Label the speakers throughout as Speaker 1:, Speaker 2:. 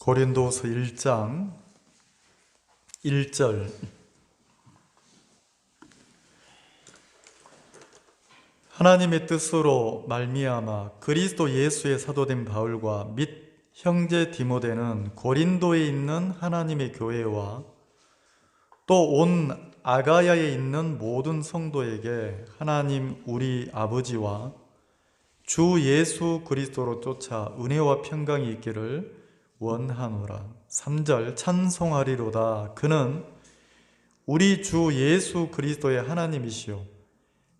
Speaker 1: 고린도후서 1장 1절. 하나님의 뜻으로 말미암아 그리스도 예수의 사도된 바울과 및 형제 디모데는 고린도에 있는 하나님의 교회와 또 온 아가야에 있는 모든 성도에게 하나님 우리 아버지와 주 예수 그리스도로 쫓아 은혜와 평강이 있기를 원하노라. 3절. 찬송하리로다. 그는 우리 주 예수 그리스도의 하나님이시요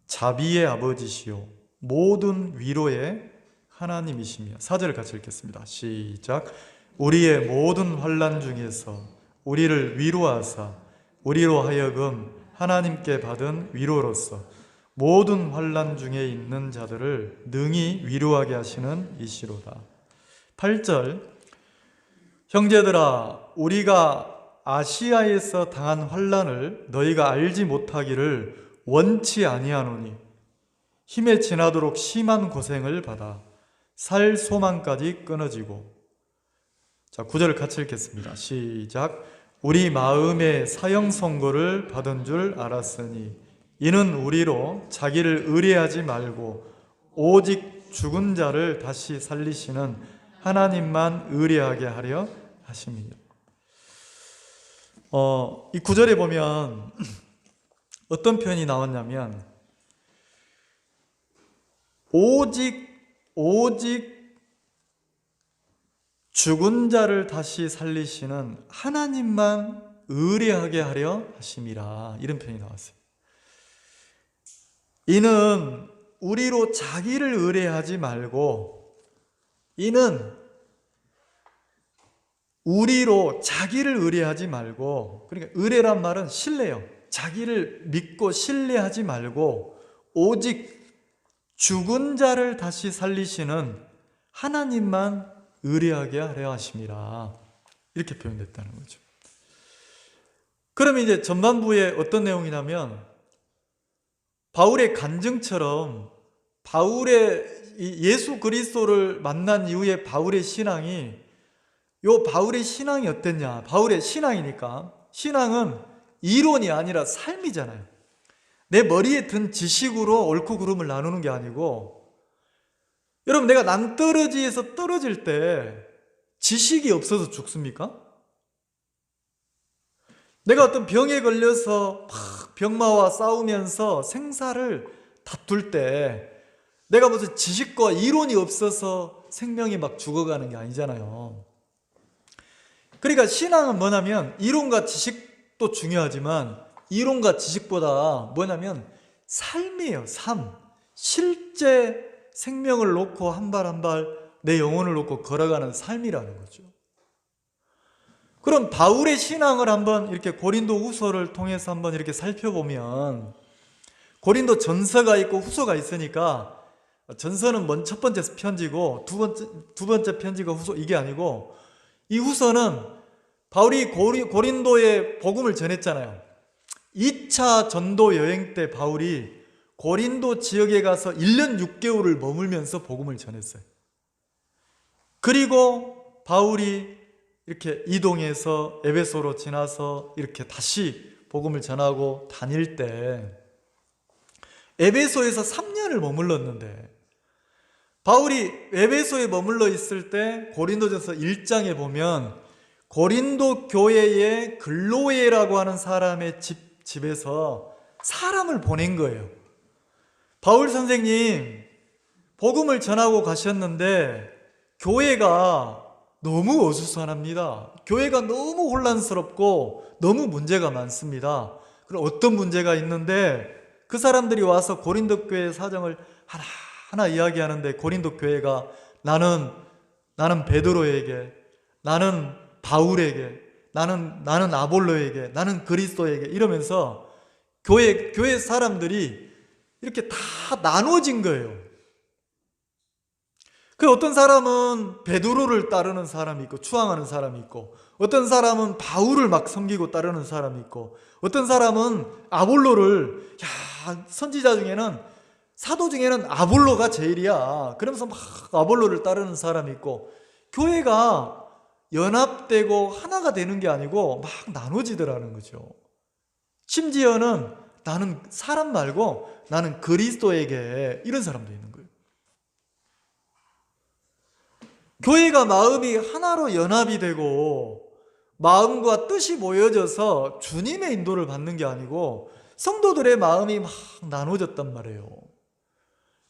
Speaker 1: 자비의 아버지시요 모든 위로의 하나님이시며. 4절 같이 읽겠습니다. 시작. 우리의 모든 환난 중에서 우리를 위로하사 우리로 하여금 하나님께 받은 위로로서 모든 환난 중에 있는 자들을 능히 위로하게 하시는 이시로다. 8절. 형제들아, 우리가 아시아에서 당한 환난을 너희가 알지 못하기를 원치 아니하노니 힘에 지나도록 심한 고생을 받아 살 소망까지 끊어지고. 자, 9절 같이 읽겠습니다. 시작. 우리 마음에 사형 선고를 받은 줄 알았으니 이는 우리로 자기를 의뢰하지 말고 오직 죽은 자를 다시 살리시는 하나님만 의뢰하게 하려 하심이니라. 이 구절에 보면 어떤 표현이 나왔냐면 오직 죽은 자를 다시 살리시는 하나님만 의뢰하게 하려 하심이라, 이런 표현이 나왔어요. 이는 우리로 자기를 의뢰하지 말고, 이는 우리로 자기를 의뢰하지 말고, 그러니까 의뢰란 말은 신뢰요. 자기를 믿고 신뢰하지 말고 오직 죽은 자를 다시 살리시는 하나님만 의뢰하게 하려 하심이라, 이렇게 표현됐다는 거죠. 그러면 이제 전반부에 어떤 내용이냐면 바울의 간증처럼 바울의 예수 그리스도를 만난 이후에 바울의 신앙이, 바울의 신앙이 어땠냐? 바울의 신앙이니까, 신앙은 이론이 아니라 삶이잖아요. 내 머리에 든 지식으로 옳고 그름을 나누는 게 아니고, 여러분, 내가 낭떠러지에서 떨어질 때 지식이 없어서 죽습니까? 내가 어떤 병에 걸려서 병마와 싸우면서 생사를 다툴 때 내가 무슨 지식과 이론이 없어서 생명이 막 죽어가는 게 아니잖아요. 그러니까 신앙은 뭐냐면 이론과 지식도 중요하지만 이론과 지식보다 뭐냐면 삶이에요. 삶. 실제 생명을 놓고 한 발 한 발 내 영혼을 놓고 걸어가는 삶이라는 거죠. 그럼 바울의 신앙을 한번 이렇게 고린도 후서를 통해서 한번 이렇게 살펴보면, 고린도 전서가 있고 후서가 있으니까 전서는 첫 번째 편지고 두 번째 편지가 후서, 이게 아니고 이 후서는 바울이 고린도에 복음을 전했잖아요. 2차 전도 여행 때 바울이 고린도 지역에 가서 1년 6개월을 머물면서 복음을 전했어요. 그리고 바울이 이렇게 이동해서 에베소로 지나서 이렇게 다시 복음을 전하고 다닐 때 에베소에서 3년을 머물렀는데, 바울이 에베소에 머물러 있을 때 고린도전서 1장에 보면 고린도 교회의 글로에라고 하는 사람의 집에서 사람을 보낸 거예요. 바울 선생님, 복음을 전하고 가셨는데 교회가 너무 어수선합니다. 교회가 너무 혼란스럽고 너무 문제가 많습니다. 그럼 어떤 문제가 있는데, 그 사람들이 와서 고린도 교회의 사정을 하나하나 이야기하는데 고린도 교회가 나는 베드로에게, 나는 바울에게, 나는 아볼로에게, 나는 그리스도에게 이러면서 교회 사람들이 이렇게 다 나눠진 거예요. 그 어떤 사람은 베드로를 따르는 사람이 있고 추앙하는 사람이 있고, 어떤 사람은 바울을 막 섬기고 따르는 사람이 있고, 어떤 사람은 아볼로를, 선지자 중에는, 사도 중에는 아볼로가 제일이야 그러면서 막 아볼로를 따르는 사람이 있고, 교회가 연합되고 하나가 되는 게 아니고 막 나눠지더라는 거죠. 심지어는 나는 사람 말고 나는 그리스도에게, 이런 사람도 있는 거예요. 교회가 마음이 하나로 연합이 되고 마음과 뜻이 모여져서 주님의 인도를 받는 게 아니고 성도들의 마음이 막 나눠졌단 말이에요.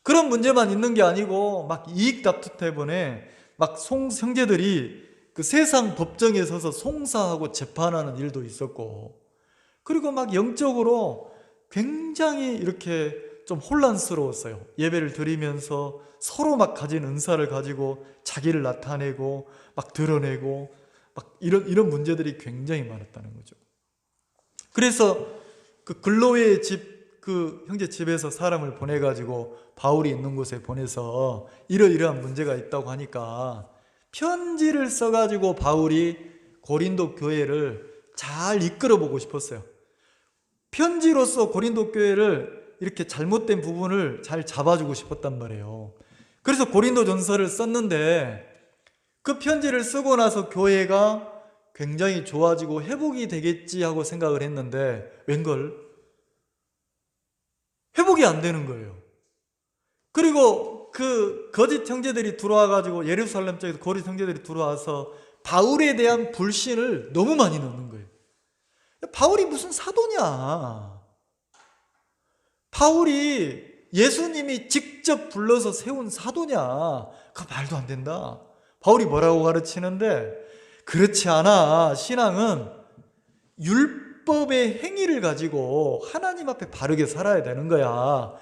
Speaker 1: 그런 문제만 있는 게 아니고 막 이익 다투 때문에 막 형제들이 그 세상 법정에 서서 송사하고 재판하는 일도 있었고, 그리고 막 영적으로 굉장히 이렇게 좀 혼란스러웠어요. 예배를 드리면서 서로 막 가진 은사를 가지고 자기를 나타내고 막 드러내고 막 이런 문제들이 굉장히 많았다는 거죠. 그래서 그 글로의 집, 그 형제 집에서 사람을 보내가지고 바울이 있는 곳에 보내서 이러이러한 문제가 있다고 하니까 편지를 써가지고 바울이 고린도 교회를 잘 이끌어보고 싶었어요. 편지로서 고린도 교회를 이렇게 잘못된 부분을 잘 잡아주고 싶었단 말이에요. 그래서 고린도 전서를 썼는데 그 편지를 쓰고 나서 교회가 굉장히 좋아지고 회복이 되겠지 하고 생각을 했는데 웬걸 회복이 안 되는 거예요. 그리고 그 거짓 형제들이 들어와가지고 예루살렘 쪽에서 거짓 형제들이 들어와서 바울에 대한 불신을 너무 많이 넣는 거예요. 바울이 무슨 사도냐? 바울이 예수님이 직접 불러서 세운 사도냐? 그 말도 안 된다. 바울이 뭐라고 가르치는데, 그렇지 않아. 신앙은 율법의 행위를 가지고 하나님 앞에 바르게 살아야 되는 거야.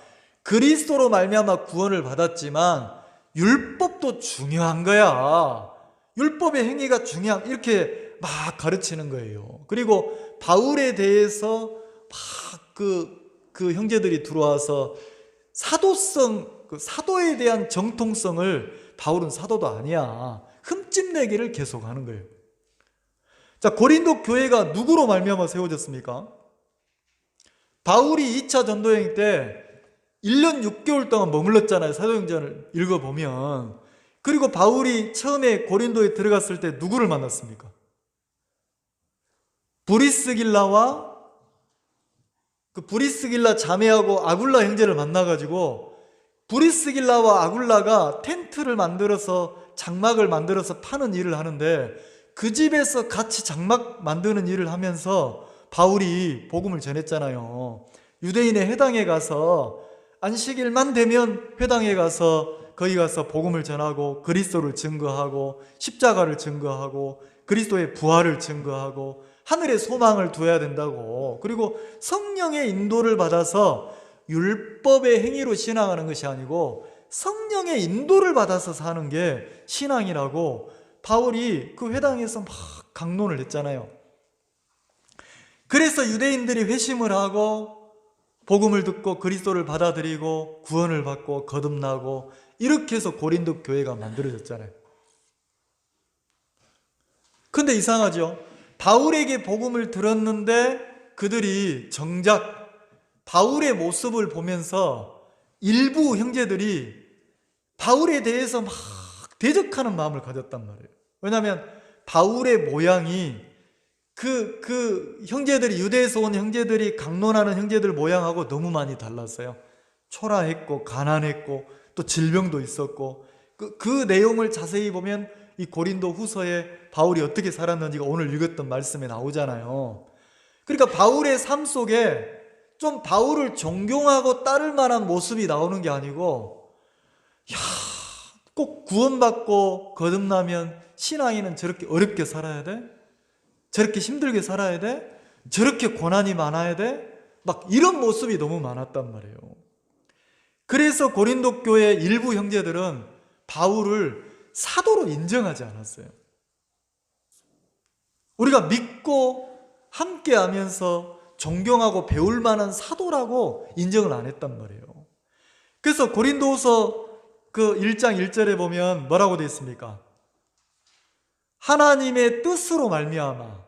Speaker 1: 그리스도로 말미암아 구원을 받았지만 율법도 중요한 거야. 율법의 행위가 이렇게 막 가르치는 거예요. 그리고 바울에 대해서 막 그 형제들이 들어와서 사도성, 그 사도에 대한 정통성을 바울은 사도도 아니야, 흠집내기를 계속하는 거예요. 자, 고린도 교회가 누구로 말미암아 세워졌습니까? 바울이 2차 전도여행 때 1년 6개월 동안 머물렀잖아요. 사도행전을 읽어보면. 그리고 바울이 처음에 고린도에 들어갔을 때 누구를 만났습니까? 브리스길라와 그 브리스길라 자매하고 아굴라 형제를 만나가지고, 브리스길라와 아굴라가 텐트를 만들어서 장막을 만들어서 파는 일을 하는데 그 집에서 같이 장막 만드는 일을 하면서 바울이 복음을 전했잖아요. 유대인의 회당에 가서 안식일만 되면 회당에 가서 거기 가서 복음을 전하고 그리스도를 증거하고 십자가를 증거하고 그리스도의 부활을 증거하고 하늘의 소망을 두어야 된다고. 그리고 성령의 인도를 받아서 율법의 행위로 신앙하는 것이 아니고 성령의 인도를 받아서 사는 게 신앙이라고 바울이 그 회당에서 막 강론을 했잖아요. 그래서 유대인들이 회심을 하고 복음을 듣고 그리스도를 받아들이고 구원을 받고 거듭나고, 이렇게 해서 고린도 교회가 만들어졌잖아요. 근데 이상하죠? 바울에게 복음을 들었는데 그들이 정작 바울의 모습을 보면서 일부 형제들이 바울에 대해서 막 대적하는 마음을 가졌단 말이에요. 왜냐하면 바울의 모양이 그 형제들이, 유대에서 온 형제들이 강론하는 형제들 모양하고 너무 많이 달랐어요. 초라했고 가난했고 또 질병도 있었고, 그 내용을 자세히 보면 이 고린도 후서에 바울이 어떻게 살았는지가 오늘 읽었던 말씀에 나오잖아요. 그러니까 바울의 삶 속에 좀 바울을 존경하고 따를 만한 모습이 나오는 게 아니고, 꼭 구원받고 거듭나면 신앙인은 저렇게 어렵게 살아야 돼? 저렇게 힘들게 살아야 돼? 저렇게 고난이 많아야 돼? 막 이런 모습이 너무 많았단 말이에요. 그래서 고린도 교회 일부 형제들은 바울을 사도로 인정하지 않았어요. 우리가 믿고 함께 하면서 존경하고 배울 만한 사도라고 인정을 안 했단 말이에요. 그래서 고린도후서 그 1장 1절에 보면 뭐라고 되어 있습니까? 하나님의 뜻으로 말미암아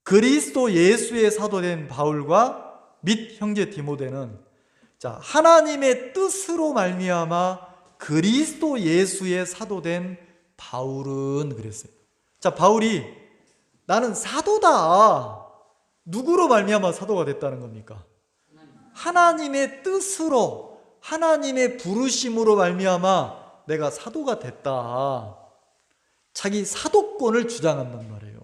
Speaker 1: 그리스도 예수의 사도된 바울과 및 형제 디모데는, 자, 하나님의 뜻으로 말미암아 그리스도 예수의 사도된 바울은 그랬어요. 자, 바울이 나는 사도다. 누구로 말미암아 사도가 됐다는 겁니까? 하나님의 뜻으로, 하나님의 부르심으로 말미암아 내가 사도가 됐다. 자기 사도권을 주장한단 말이에요.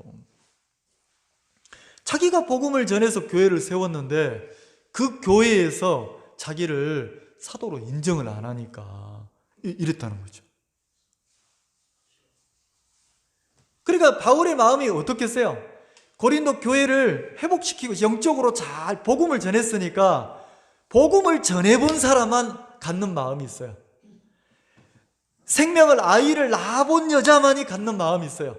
Speaker 1: 자기가 복음을 전해서 교회를 세웠는데 그 교회에서 자기를 사도로 인정을 안 하니까 이랬다는 거죠. 그러니까 바울의 마음이 어떻겠어요? 고린도 교회를 회복시키고 영적으로 잘 복음을 전했으니까 복음을 전해본 사람만 갖는 마음이 있어요. 생명을, 아이를 낳아본 여자만이 갖는 마음이 있어요.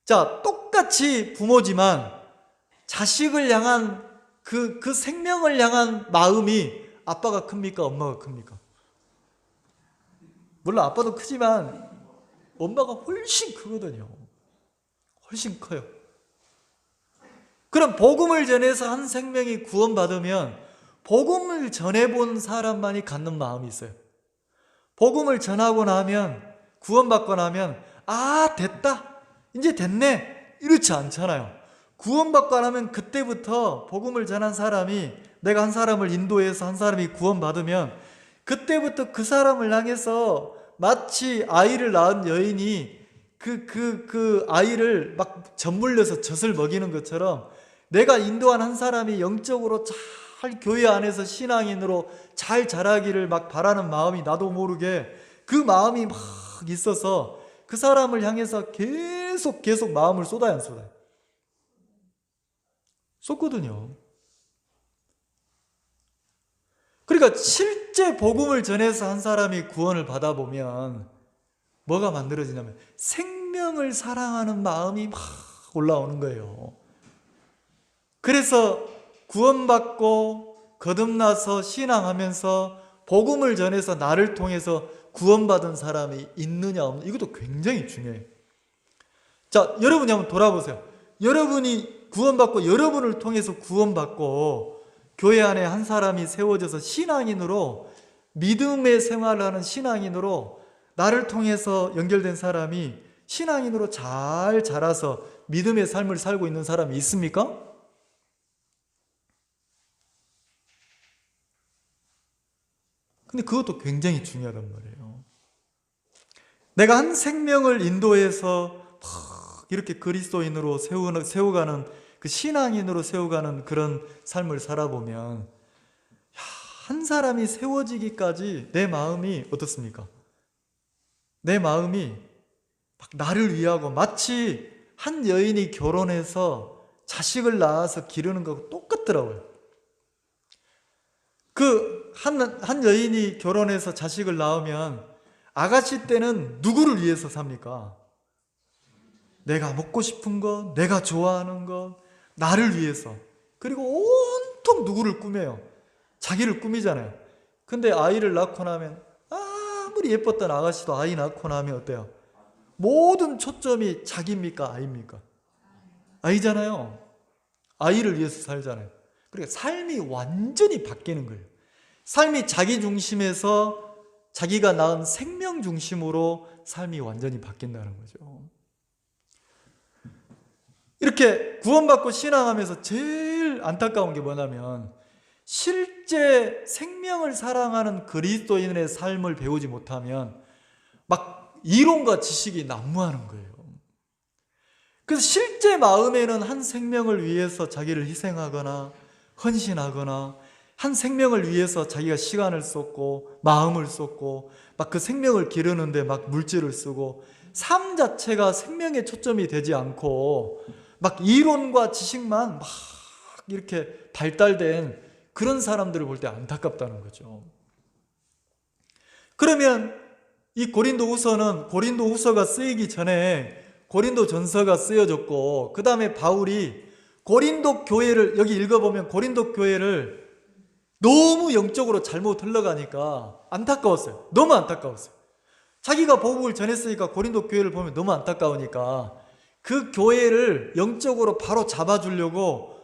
Speaker 1: 자, 똑같이 부모지만 자식을 향한 그 생명을 향한 마음이 아빠가 큽니까? 엄마가 큽니까? 물론 아빠도 크지만 엄마가 훨씬 크거든요. 훨씬 커요. 그럼 복음을 전해서 한 생명이 구원받으면 복음을 전해본 사람만이 갖는 마음이 있어요. 복음을 전하고 나면, 구원받고 나면 아, 됐다, 이제 됐네, 이렇지 않잖아요. 구원받고 나면 그때부터 복음을 전한 사람이, 내가 한 사람을 인도해서 한 사람이 구원받으면 그때부터 그 사람을 향해서 마치 아이를 낳은 여인이 그 아이를 막 젖물려서 젖을 먹이는 것처럼 내가 인도한 한 사람이 영적으로 잘 교회 안에서 신앙인으로 잘 자라기를 막 바라는 마음이 나도 모르게 그 마음이 막 있어서 그 사람을 향해서 계속 마음을 쏟아요, 안 쏟아요? 쏟거든요. 그러니까 실제 복음을 전해서 한 사람이 구원을 받아보면 뭐가 만들어지냐면 생명을 사랑하는 마음이 막 올라오는 거예요. 그래서 구원받고 거듭나서 신앙하면서 복음을 전해서 나를 통해서 구원받은 사람이 있느냐 없느냐, 이것도 굉장히 중요해요. 자, 여러분이 한번 돌아보세요. 여러분이 구원받고 여러분을 통해서 구원받고 교회 안에 한 사람이 세워져서 신앙인으로, 믿음의 생활을 하는 신앙인으로 나를 통해서 연결된 사람이 신앙인으로 잘 자라서 믿음의 삶을 살고 있는 사람이 있습니까? 근데 그것도 굉장히 중요하단 말이에요. 내가 한 생명을 인도해서 이렇게 그리스도인으로 세워가는, 그 신앙인으로 세워가는 그런 삶을 살아보면 한 사람이 세워지기까지 내 마음이 어떻습니까? 내 마음이 막 나를 위하고, 마치 한 여인이 결혼해서 자식을 낳아서 기르는 거하고 똑같더라고요. 한 여인이 결혼해서 자식을 낳으면 아가씨 때는 누구를 위해서 삽니까? 내가 먹고 싶은 것, 내가 좋아하는 것, 나를 위해서. 그리고 온통 누구를 꾸며요? 자기를 꾸미잖아요. 근데 아이를 낳고 나면 아무리 예뻤던 아가씨도 아이 낳고 나면 어때요? 모든 초점이 자기입니까? 아이입니까? 아이잖아요. 아이를 위해서 살잖아요. 그러니까 삶이 완전히 바뀌는 거예요. 삶이 자기 중심에서 자기가 낳은 생명 중심으로 삶이 완전히 바뀐다는 거죠. 이렇게 구원받고 신앙하면서 제일 안타까운 게 뭐냐면 실제 생명을 사랑하는 그리스도인의 삶을 배우지 못하면 막 이론과 지식이 난무하는 거예요. 그래서 실제 마음에는 한 생명을 위해서 자기를 희생하거나 헌신하거나 한 생명을 위해서 자기가 시간을 쏟고 마음을 쏟고 막 그 생명을 기르는데 막 물질을 쓰고, 삶 자체가 생명에 초점이 되지 않고 막 이론과 지식만 막 이렇게 발달된 그런 사람들을 볼 때 안타깝다는 거죠. 그러면 이 고린도후서는 고린도후서가 쓰이기 전에 고린도전서가 쓰여졌고, 그 다음에 바울이 고린도 교회를, 여기 읽어보면 고린도 교회를 너무 영적으로 잘못 흘러가니까 안타까웠어요. 너무 안타까웠어요. 자기가 복음을 전했으니까 고린도 교회를 보면 너무 안타까우니까 그 교회를 영적으로 바로 잡아주려고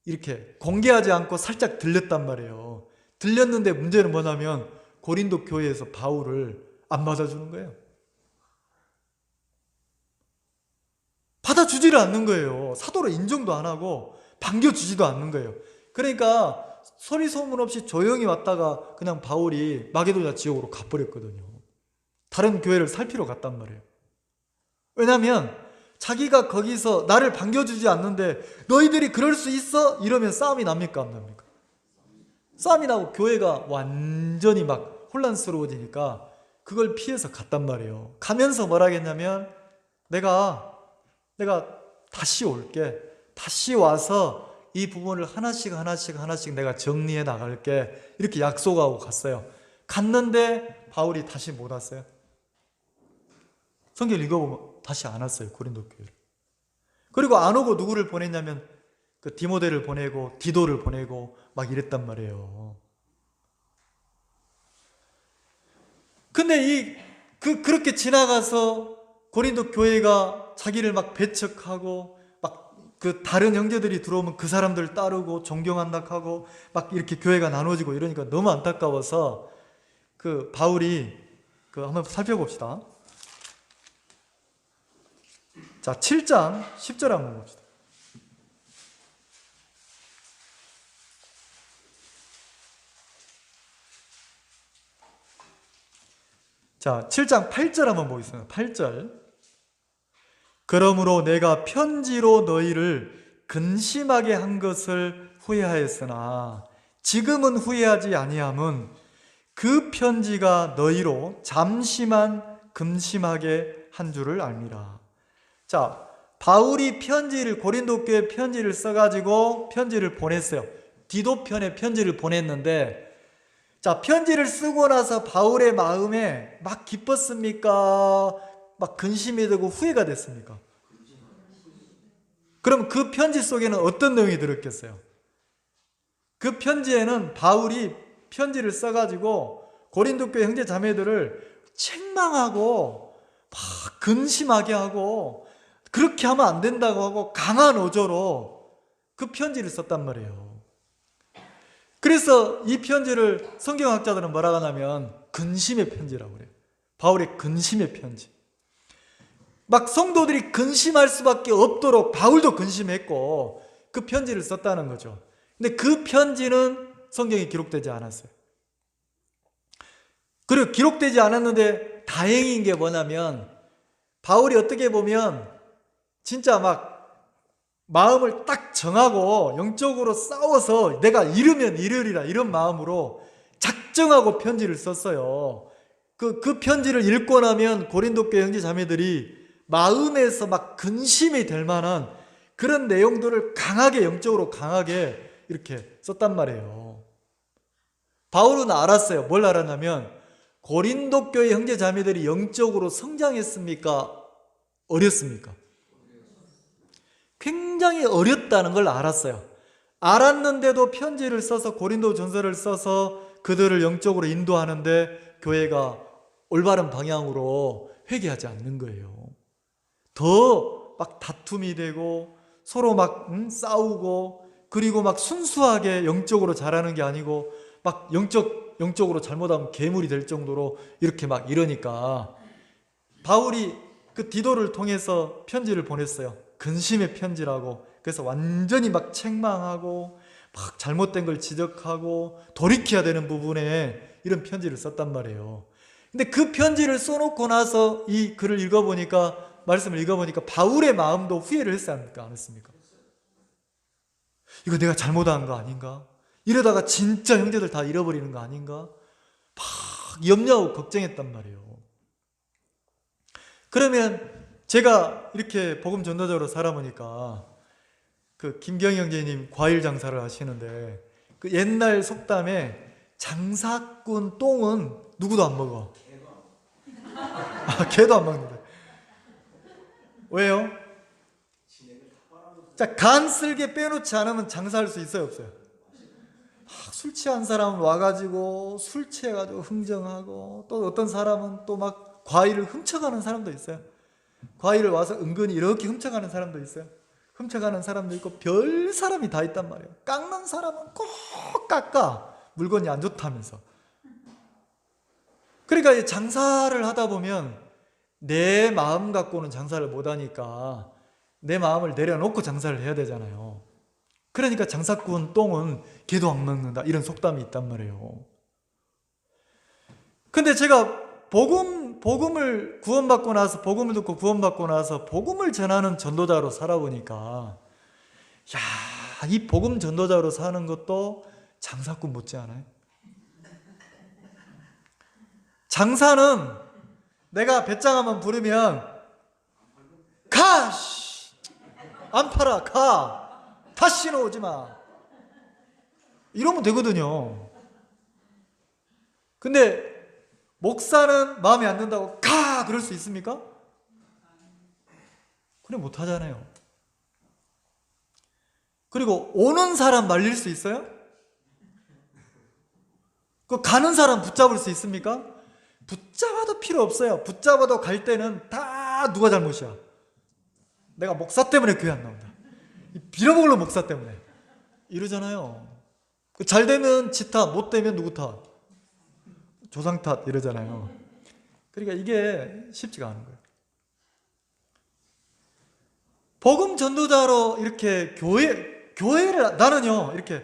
Speaker 1: 이렇게 공개하지 않고 살짝 들렸단 말이에요. 들렸는데 문제는 뭐냐면 고린도 교회에서 바울을 안 받아주는 거예요. 받아주지를 않는 거예요. 사도로 인정도 안 하고 반겨주지도 않는 거예요. 그러니까 소리 소문 없이 조용히 왔다가 그냥 바울이 마게도냐 지역으로 가버렸거든요. 다른 교회를 살피러 갔단 말이에요. 왜냐하면 자기가 거기서 나를 반겨주지 않는데 너희들이 그럴 수 있어? 이러면 싸움이 납니까 안 납니까? 싸움이 나고 교회가 완전히 막 혼란스러워지니까 그걸 피해서 갔단 말이에요. 가면서 뭐라 했냐면 내가 다시 올게. 다시 와서 이 부분을 하나씩 내가 정리해 나갈게. 이렇게 약속하고 갔어요. 갔는데 바울이 다시 못 왔어요. 성경 읽어보면 다시 안 왔어요. 고린도 교회를. 그리고 안 오고 누구를 보냈냐면 그 디모데를 보내고 디도를 보내고 막 이랬단 말이에요. 근데 그렇게 지나가서 고린도 교회가 자기를 막 배척하고 막 그 다른 형제들이 들어오면 그 사람들 따르고 존경한다 하고 막 이렇게 교회가 나눠지고 이러니까 너무 안타까워서 그 바울이 한번 살펴봅시다. 자, 7장 10절 한번 봅시다. 자, 7장 8절 한번 보겠습니다. 8절. 그러므로 내가 편지로 너희를 근심하게 한 것을 후회하였으나 지금은 후회하지 아니함은 그 편지가 너희로 잠시만 근심하게 한 줄을 알미라. 자, 바울이 고린도 교회 편지를 써가지고 편지를 보냈어요. 디도편에 편지를 보냈는데, 자, 편지를 쓰고 나서 바울의 마음에 막 기뻤습니까? 막 근심이 되고 후회가 됐습니까? 그럼 그 편지 속에는 어떤 내용이 들었겠어요? 그 편지에는 바울이 편지를 써가지고 고린도 교회 형제 자매들을 책망하고 막 근심하게 하고 그렇게 하면 안 된다고 하고 강한 어조로 그 편지를 썼단 말이에요. 그래서 이 편지를 성경학자들은 뭐라고 하냐면 근심의 편지라고 그래요. 바울의 근심의 편지. 막 성도들이 근심할 수밖에 없도록 바울도 근심했고 그 편지를 썼다는 거죠. 근데 그 편지는 성경에 기록되지 않았어요. 그리고 기록되지 않았는데 다행인 게 뭐냐면 바울이 어떻게 보면 진짜 막 마음을 딱 정하고 영적으로 싸워서 내가 이르면 이르리라 이런 마음으로 작정하고 편지를 썼어요. 그 편지를 읽고 나면 고린도 교회 형제 자매들이 마음에서 막 근심이 될 만한 그런 내용들을 강하게 영적으로 강하게 이렇게 썼단 말이에요. 바울은 알았어요. 뭘 알았냐면 고린도 교회 형제 자매들이 영적으로 성장했습니까? 어렸습니까? 굉장히 어렸다는 걸 알았어요. 알았는데도 편지를 써서 고린도 전서를 써서 그들을 영적으로 인도하는데 교회가 올바른 방향으로 회개하지 않는 거예요. 더 막 다툼이 되고 서로 막 싸우고 그리고 막 순수하게 영적으로 자라는 게 아니고 막 영적으로 잘못하면 괴물이 될 정도로 이렇게 막 이러니까 바울이 그 디도를 통해서 편지를 보냈어요. 근심의 편지라고. 그래서 완전히 막 책망하고 막 잘못된 걸 지적하고 돌이켜야 되는 부분에 이런 편지를 썼단 말이에요. 근데 그 편지를 써놓고 나서 이 글을 읽어보니까 말씀을 읽어보니까 바울의 마음도 후회를 했습니까? 안 했습니까? 이거 내가 잘못한 거 아닌가? 이러다가 진짜 형제들 다 잃어버리는 거 아닌가? 막 염려하고 걱정했단 말이에요. 그러면 제가 이렇게 복음 전도자로 살아보니까 그 김경희 형제님 과일 장사를 하시는데 그 옛날 속담에 장사꾼 똥은 누구도 안 먹어. 개도 안 먹는데. 왜요? 자, 간 쓸개 빼놓지 않으면 장사할 수 있어요, 없어요? 술 취한 사람은 와가지고 술 취해가지고 흥정하고 또 어떤 사람은 또 막 과일을 훔쳐가는 사람도 있어요. 과일을 와서 은근히 이렇게 훔쳐가는 사람도 있어요. 훔쳐가는 사람도 있고 별 사람이 다 있단 말이에요. 깎는 사람은 꼭 깎아. 물건이 안 좋다면서. 그러니까 이 장사를 하다 보면 내 마음 갖고는 장사를 못하니까 내 마음을 내려놓고 장사를 해야 되잖아요. 그러니까 장사꾼 똥은 개도 안 먹는다, 이런 속담이 있단 말이에요. 근데 제가 복음을 구원받고 나서, 복음을 듣고 구원받고 나서 복음을 전하는 전도자로 살아보니까, 야, 이 복음 전도자로 사는 것도 장사꾼 못지 않아요? 장사는 내가 배짱 한번 부르면 가! 안 팔아, 가! 다시는 오지 마! 이러면 되거든요. 근데 목사는 마음에 안 든다고 가! 그럴 수 있습니까? 그래, 못하잖아요. 그리고 오는 사람 말릴 수 있어요? 그 가는 사람 붙잡을 수 있습니까? 붙잡아도 필요 없어요. 붙잡아도 갈 때는 다 누가 잘못이야? 내가 목사 때문에 교회 안 나온다, 빌어먹을로 목사 때문에, 이러잖아요. 잘 되면 지 탓, 못 되면 누구 탓? 조상 탓, 이러잖아요. 그러니까 이게 쉽지가 않은 거예요. 복음 전도자로 이렇게 교회를, 나는요, 이렇게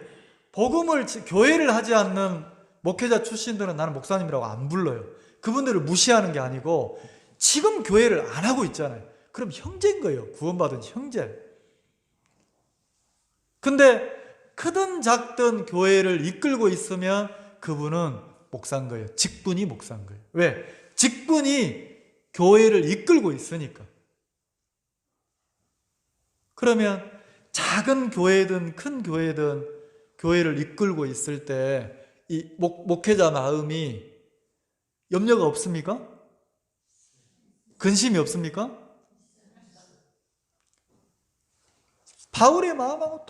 Speaker 1: 교회를 하지 않는 목회자 출신들은 나는 목사님이라고 안 불러요. 그분들을 무시하는 게 아니고, 지금 교회를 안 하고 있잖아요. 그럼 형제인 거예요. 구원받은 형제. 근데 크든 작든 교회를 이끌고 있으면 그분은 목사인 거예요. 직분이 목사인 거예요. 왜? 직분이 교회를 이끌고 있으니까. 그러면 작은 교회든 큰 교회든 교회를 이끌고 있을 때 이 목회자 마음이 염려가 없습니까? 근심이 없습니까? 바울의 마음하고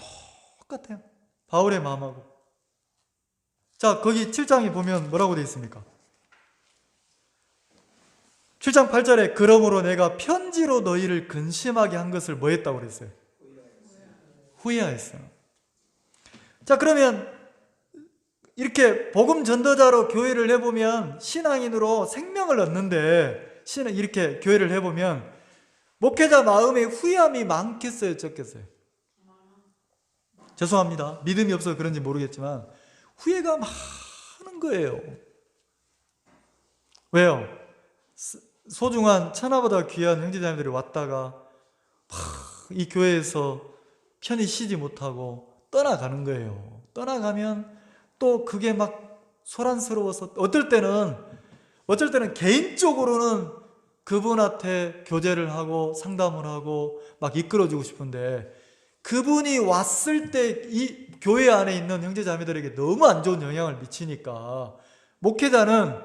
Speaker 1: 똑같아요. 바울의 마음하고. 자, 거기 7장에 보면 뭐라고 되어 있습니까? 7장 8절에 그러므로 내가 편지로 너희를 근심하게 한 것을 뭐 했다고 그랬어요? 후회하였어요. 자, 그러면 이렇게 복음 전도자로 교회를 해보면, 신앙인으로 생명을 얻는데 이렇게 교회를 해보면 목회자 마음에 후회함이 많겠어요, 적겠어요? 죄송합니다. 믿음이 없어서 그런지 모르겠지만 후회가 많은 거예요. 왜요? 소중한 천하보다 귀한 형제자매들이 왔다가 이 교회에서 편히 쉬지 못하고 떠나가는 거예요. 떠나가면 또 그게 막 소란스러워서 어쩔 때는 개인적으로는 그분한테 교제를 하고 상담을 하고 막 이끌어주고 싶은데, 그분이 왔을 때 이 교회 안에 있는 형제자매들에게 너무 안 좋은 영향을 미치니까 목회자는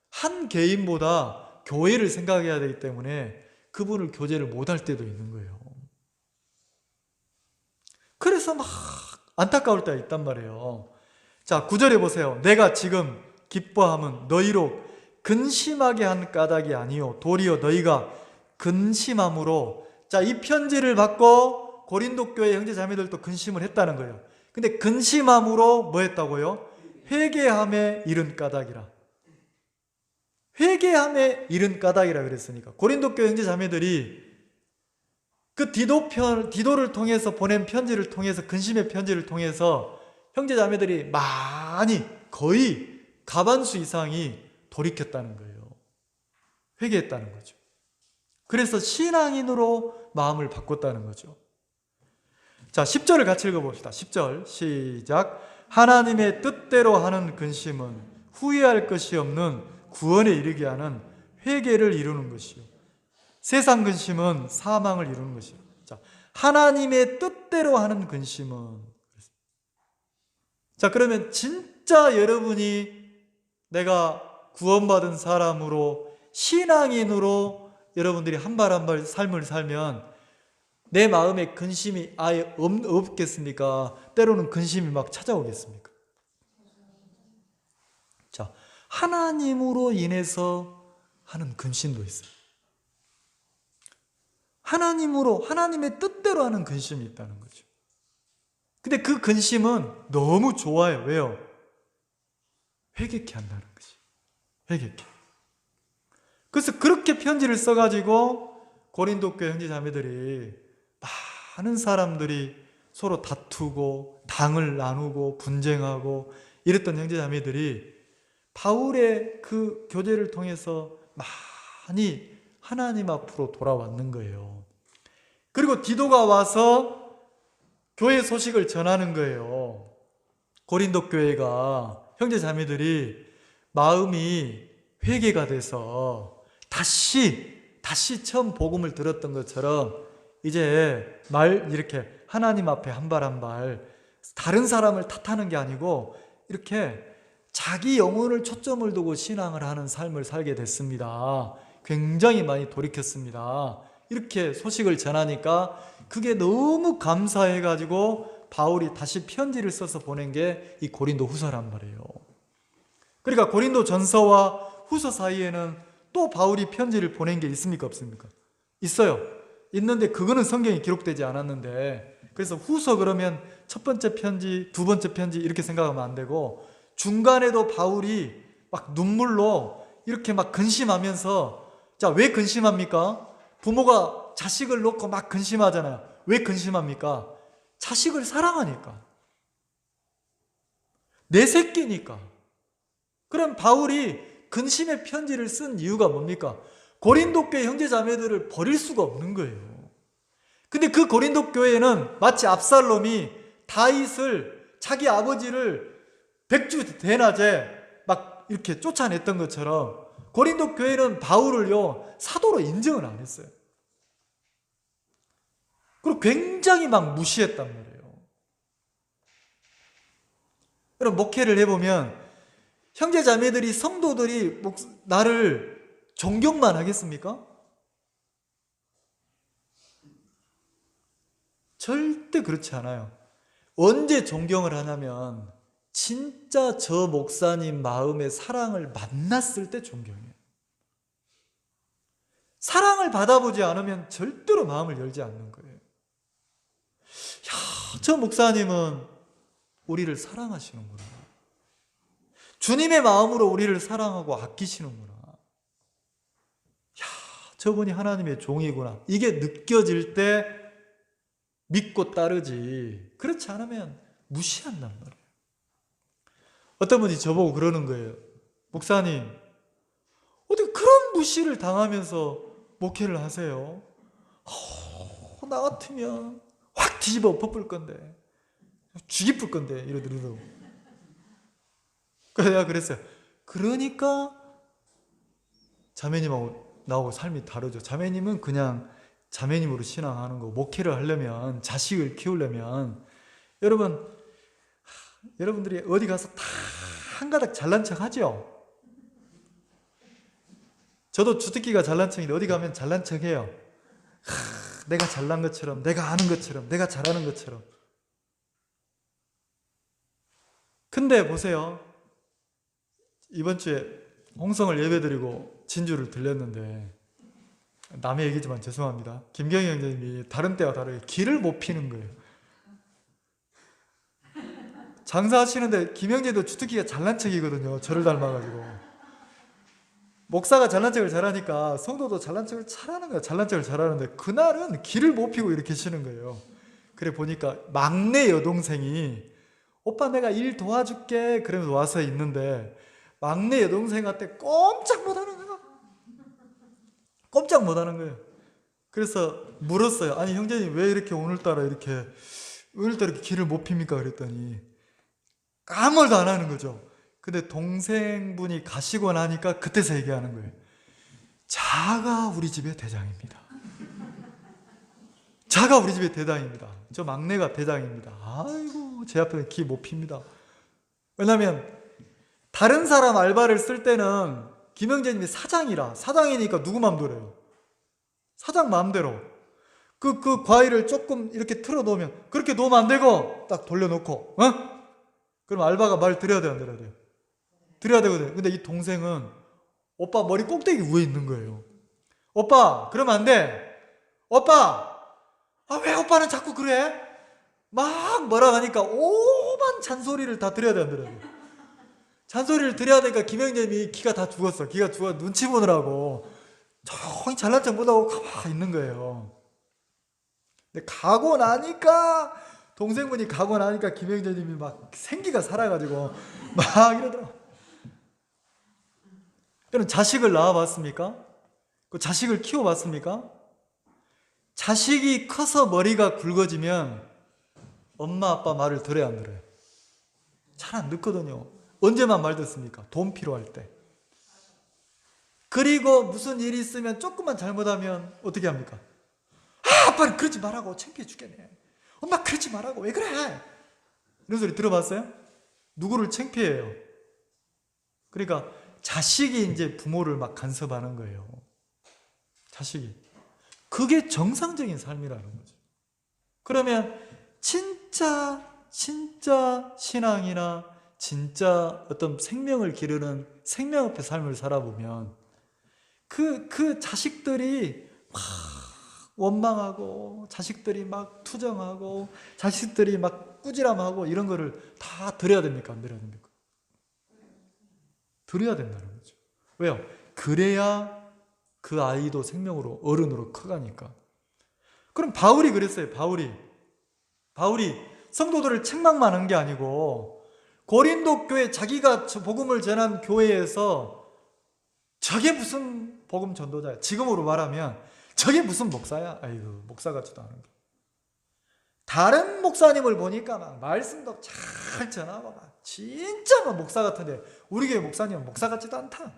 Speaker 1: 한 개인보다 교회를 생각해야 되기 때문에 그분을 교제를 못할 때도 있는 거예요. 그래서 막 안타까울 때가 있단 말이에요. 자, 9절에 보세요. 내가 지금 기뻐함은 너희로 근심하게 한 까닭이 아니요 도리어 너희가 근심함으로. 자, 이 편지를 받고 고린도 교회 형제 자매들도 근심을 했다는 거예요. 근데 근심함으로 뭐 했다고요? 회개함에 이른 까닭이라. 회개함에 이른 까닭이라 그랬으니까 고린도 교회 형제 자매들이 그 디도를 통해서 보낸 편지를 통해서, 근심의 편지를 통해서 형제 자매들이 많이, 거의 가반수 이상이 돌이켰다는 거예요. 회개했다는 거죠. 그래서 신앙인으로 마음을 바꿨다는 거죠. 자, 10절을 같이 읽어봅시다. 10절 시작. 하나님의 뜻대로 하는 근심은 후회할 것이 없는 구원에 이르게 하는 회개를 이루는 것이요 세상 근심은 사망을 이루는 것이요. 자, 하나님의 뜻대로 하는 근심은. 자, 그러면 진짜 여러분이 내가 구원받은 사람으로, 신앙인으로 여러분들이 한 발 한 발 삶을 살면 내 마음에 근심이 아예 없겠습니까? 때로는 근심이 막 찾아오겠습니까? 자, 하나님으로 인해서 하는 근심도 있어요. 하나님으로, 하나님의 뜻대로 하는 근심이 있다는 거죠. 근데 그 근심은 너무 좋아요. 왜요? 회개케 한다는 거지. 회개케. 그래서 그렇게 편지를 써가지고 고린도 교회 형제 자매들이 많은 사람들이 서로 다투고 당을 나누고 분쟁하고 이랬던 형제자매들이 바울의 그 교제를 통해서 많이 하나님 앞으로 돌아왔는 거예요. 그리고 디도가 와서 교회 소식을 전하는 거예요. 고린도 교회가 형제자매들이 마음이 회개가 돼서 다시 처음 복음을 들었던 것처럼 이제 이렇게 하나님 앞에 한 발 한 발 다른 사람을 탓하는 게 아니고 이렇게 자기 영혼을 초점을 두고 신앙을 하는 삶을 살게 됐습니다. 굉장히 많이 돌이켰습니다. 이렇게 소식을 전하니까 그게 너무 감사해가지고 바울이 다시 편지를 써서 보낸 게 이 고린도 후서란 말이에요. 그러니까 고린도 전서와 후서 사이에는 또 바울이 편지를 보낸 게 있습니까? 없습니까? 있어요. 있는데 그거는 성경에 기록되지 않았는데, 그래서 후서 그러면 첫 번째 편지, 두 번째 편지 이렇게 생각하면 안 되고 중간에도 바울이 막 눈물로 이렇게 막 근심하면서, 자, 왜 근심합니까? 부모가 자식을 놓고 막 근심하잖아요. 왜 근심합니까? 자식을 사랑하니까. 내 새끼니까. 그럼 바울이 근심의 편지를 쓴 이유가 뭡니까? 고린도 교회 형제자매들을 버릴 수가 없는 거예요. 근데 그 고린도 교회는 마치 압살롬이 다윗을, 자기 아버지를 백주 대낮에 막 이렇게 쫓아냈던 것처럼 고린도 교회는 바울을요 사도로 인정을 안 했어요. 그리고 굉장히 막 무시했단 말이에요. 여러분, 목회를 해보면 형제자매들이, 성도들이 나를 존경만 하겠습니까? 절대 그렇지 않아요. 언제 존경을 하냐면 진짜 저 목사님 마음의 사랑을 만났을 때 존경해요. 사랑을 받아보지 않으면 절대로 마음을 열지 않는 거예요. 야, 저 목사님은 우리를 사랑하시는구나. 주님의 마음으로 우리를 사랑하고 아끼시는구나. 야, 저분이 하나님의 종이구나. 이게 느껴질 때 믿고 따르지, 그렇지 않으면 무시한단 말이에요. 어떤 분이 저보고 그러는 거예요. 목사님, 어떻게 그런 무시를 당하면서 목회를 하세요? 나 같으면 확 뒤집어 엎을 건데, 쥐기쁠 건데, 이러더라고요. 그래서 내가 그랬어요. 그러니까 자매님하고 나하고 삶이 다르죠. 자매님은 그냥 자매님으로 신앙하는 거, 목회를 하려면, 자식을 키우려면, 여러분들이 어디 가서 다 한가닥 잘난 척 하죠? 저도 주특기가 잘난 척인데 어디 가면 잘난 척 해요. 내가 잘난 것처럼, 내가 아는 것처럼, 내가 잘하는 것처럼. 근데 보세요. 이번 주에 홍성을 예배드리고 진주를 들렸는데, 남의 얘기지만 죄송합니다. 김경희 형제님이 다른 때와 다르게 길을 못 피는 거예요. 장사하시는데 김형제도 주특기가 잘난 척이거든요. 저를 닮아가지고. 목사가 잘난 척을 잘하니까 성도도 잘난 척을 잘하는 거예요. 잘난 척을 잘하는데 그날은 길을 못 피고 이렇게 쉬는 거예요. 그래 보니까 막내 여동생이 오빠 내가 일 도와줄게 그러면서 와서 있는데 막내 여동생한테 꼼짝 못하는 거예요. 꼼짝 못하는 거예요. 그래서 물었어요. 아니 형제님 왜 이렇게 오늘따라 이렇게 길을 못 핍니까? 그랬더니 아무 말도 안 하는 거죠. 근데 동생분이 가시고 나니까 그때서 얘기하는 거예요. 자가 우리 집의 대장입니다. 자가 우리 집의 대장입니다. 저 막내가 대장입니다. 아이고 제 앞에서 기 못 핍니다. 왜냐하면 다른 사람 알바를 쓸 때는 김영재님이 사장이니까 누구 마음대로요? 사장 마음대로. 그 과일을 조금 이렇게 틀어 놓으면 그렇게 놓으면 안 되고 딱 돌려놓고, 그럼 알바가 말 드려야 돼, 안 드려야 돼요? 드려야 되거든요. 근데 이 동생은 오빠 머리 꼭대기 위에 있는 거예요. 오빠 그러면 안 돼. 오빠, 왜 오빠는 자꾸 그래? 막 뭐라 하니까 오만 잔소리를 다 드려야 돼, 안 드려야 돼? 잔소리를 드려야 되니까 김영재님이 기가 다 죽었어. 기가 죽어 눈치 보느라고 조용히 잘난 척 못하고 가만히 있는 거예요. 근데 가고 나니까 동생분이 가고 나니까 김영재님이 막 생기가 살아가지고 막 이러더라고. 여러분 자식을 낳아봤습니까? 그 자식을 키워봤습니까? 자식이 커서 머리가 굵어지면 엄마 아빠 말을 들어야 안 들어요? 잘 안 듣거든요. 언제만 말 듣습니까? 돈 필요할 때. 그리고 무슨 일이 있으면 조금만 잘못하면 어떻게 합니까? 아, 아빠는 그러지 말라고 창피해 죽겠네. 엄마 그러지 말라고 왜 그래? 이런 소리 들어봤어요? 누구를 창피해요? 그러니까 자식이 이제 부모를 막 간섭하는 거예요. 자식이. 그게 정상적인 삶이라는 거죠. 그러면 진짜 신앙이나 진짜 어떤 생명을 기르는 생명의 삶을 살아보면 그 자식들이 막 원망하고 자식들이 막 투정하고 자식들이 막 꾸지람하고 이런 거를 다 들어야 됩니까? 안 들어야 됩니까? 들어야 된다는 거죠. 왜요? 그래야 그 아이도 생명으로 어른으로 커가니까. 그럼 바울이 그랬어요. 바울이 성도들을 책망만 한 게 아니고 고린도 교회 자기가 복음을 전한 교회에서 저게 무슨 복음 전도자야? 지금으로 말하면 저게 무슨 목사야? 아이고 목사 같지도 않은 게. 다른 목사님을 보니까 막 말씀도 잘 전하고 막 진짜 막 목사 같은데 우리 교회 목사님은 목사 같지도 않다.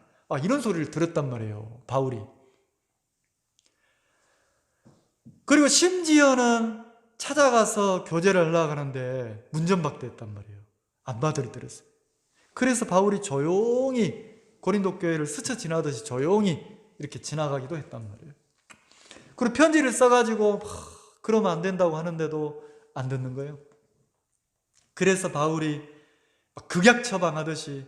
Speaker 1: 이런 소리를 들었단 말이에요. 바울이. 그리고 심지어는 찾아가서 교제를 하려고 하는데 문전박대했단 말이에요. 안 받아들였어요. 그래서 바울이 조용히 고린도 교회를 스쳐 지나듯이 조용히 이렇게 지나가기도 했단 말이에요. 그리고 편지를 써가지고 그러면 안 된다고 하는데도 안 듣는 거예요. 그래서 바울이 극약 처방하듯이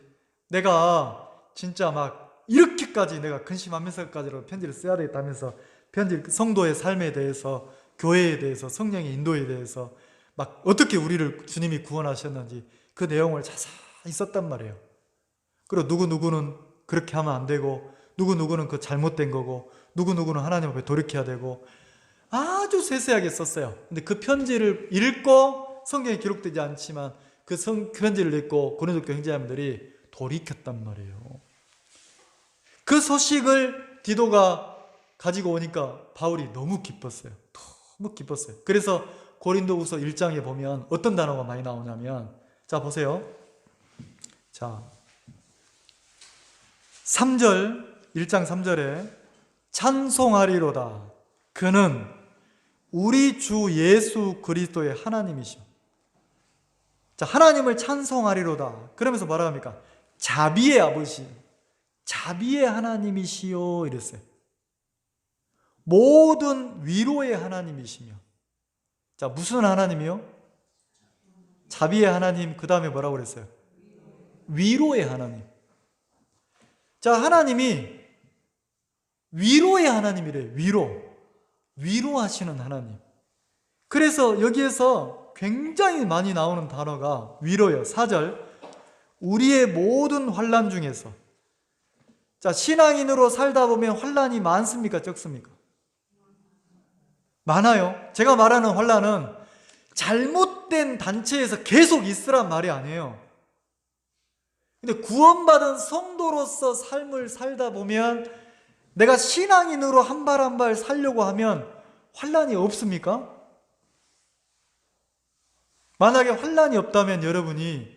Speaker 1: 내가 진짜 막 이렇게까지 내가 근심하면서까지도 편지를 써야 되겠다면서 성도의 삶에 대해서 교회에 대해서 성령의 인도에 대해서 막 어떻게 우리를 주님이 구원하셨는지 그 내용을 자세히 썼단 말이에요. 그리고 누구누구는 그렇게 하면 안 되고 누구누구는 그 잘못된 거고 누구누구는 하나님 앞에 돌이켜야 되고 아주 세세하게 썼어요. 근데 그 편지를 읽고 성경에 기록되지 않지만 그 편지를 읽고 고린도 교회 형제자매들이 돌이켰단 말이에요. 그 소식을 디도가 가지고 오니까 바울이 너무 기뻤어요. 너무 기뻤어요. 그래서 고린도후서 1장에 보면 어떤 단어가 많이 나오냐면 자 보세요. 자 3절 1장 3절에 찬송하리로다. 그는 우리 주 예수 그리스도의 하나님이시오. 자 하나님을 찬송하리로다. 그러면서 뭐라 합니까? 자비의 아버지, 자비의 하나님이시오 이랬어요. 모든 위로의 하나님이시며. 자 무슨 하나님이요? 자비의 하나님. 그 다음에 뭐라고 그랬어요? 위로의 하나님. 자 하나님이 위로의 하나님이래요. 위로하시는 하나님. 그래서 여기에서 굉장히 많이 나오는 단어가 위로예요. 4절 우리의 모든 환난 중에서. 자 신앙인으로 살다 보면 환난이 많습니까? 적습니까? 많아요. 제가 말하는 환난은 잘못된 단체에서 계속 있으란 말이 아니에요. 근데 구원받은 성도로서 삶을 살다 보면 내가 신앙인으로 한 발 한 발 살려고 하면 환난이 없습니까? 만약에 환난이 없다면 여러분이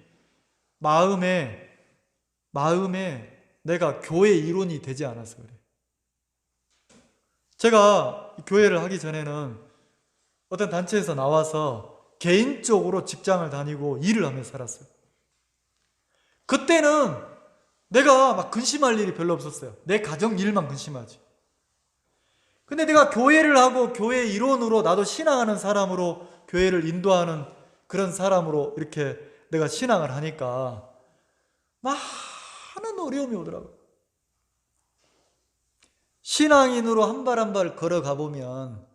Speaker 1: 마음에 내가 교회 일원이 되지 않아서 그래요. 제가 교회를 하기 전에는 어떤 단체에서 나와서 개인적으로 직장을 다니고 일을 하며 살았어요. 그때는 내가 막 근심할 일이 별로 없었어요. 내 가정 일만 근심하지. 근데 내가 교회를 하고 교회 일원으로 나도 신앙하는 사람으로 교회를 인도하는 그런 사람으로 이렇게 내가 신앙을 하니까 많은 어려움이 오더라고요. 신앙인으로 한 발 한 발 걸어가 보면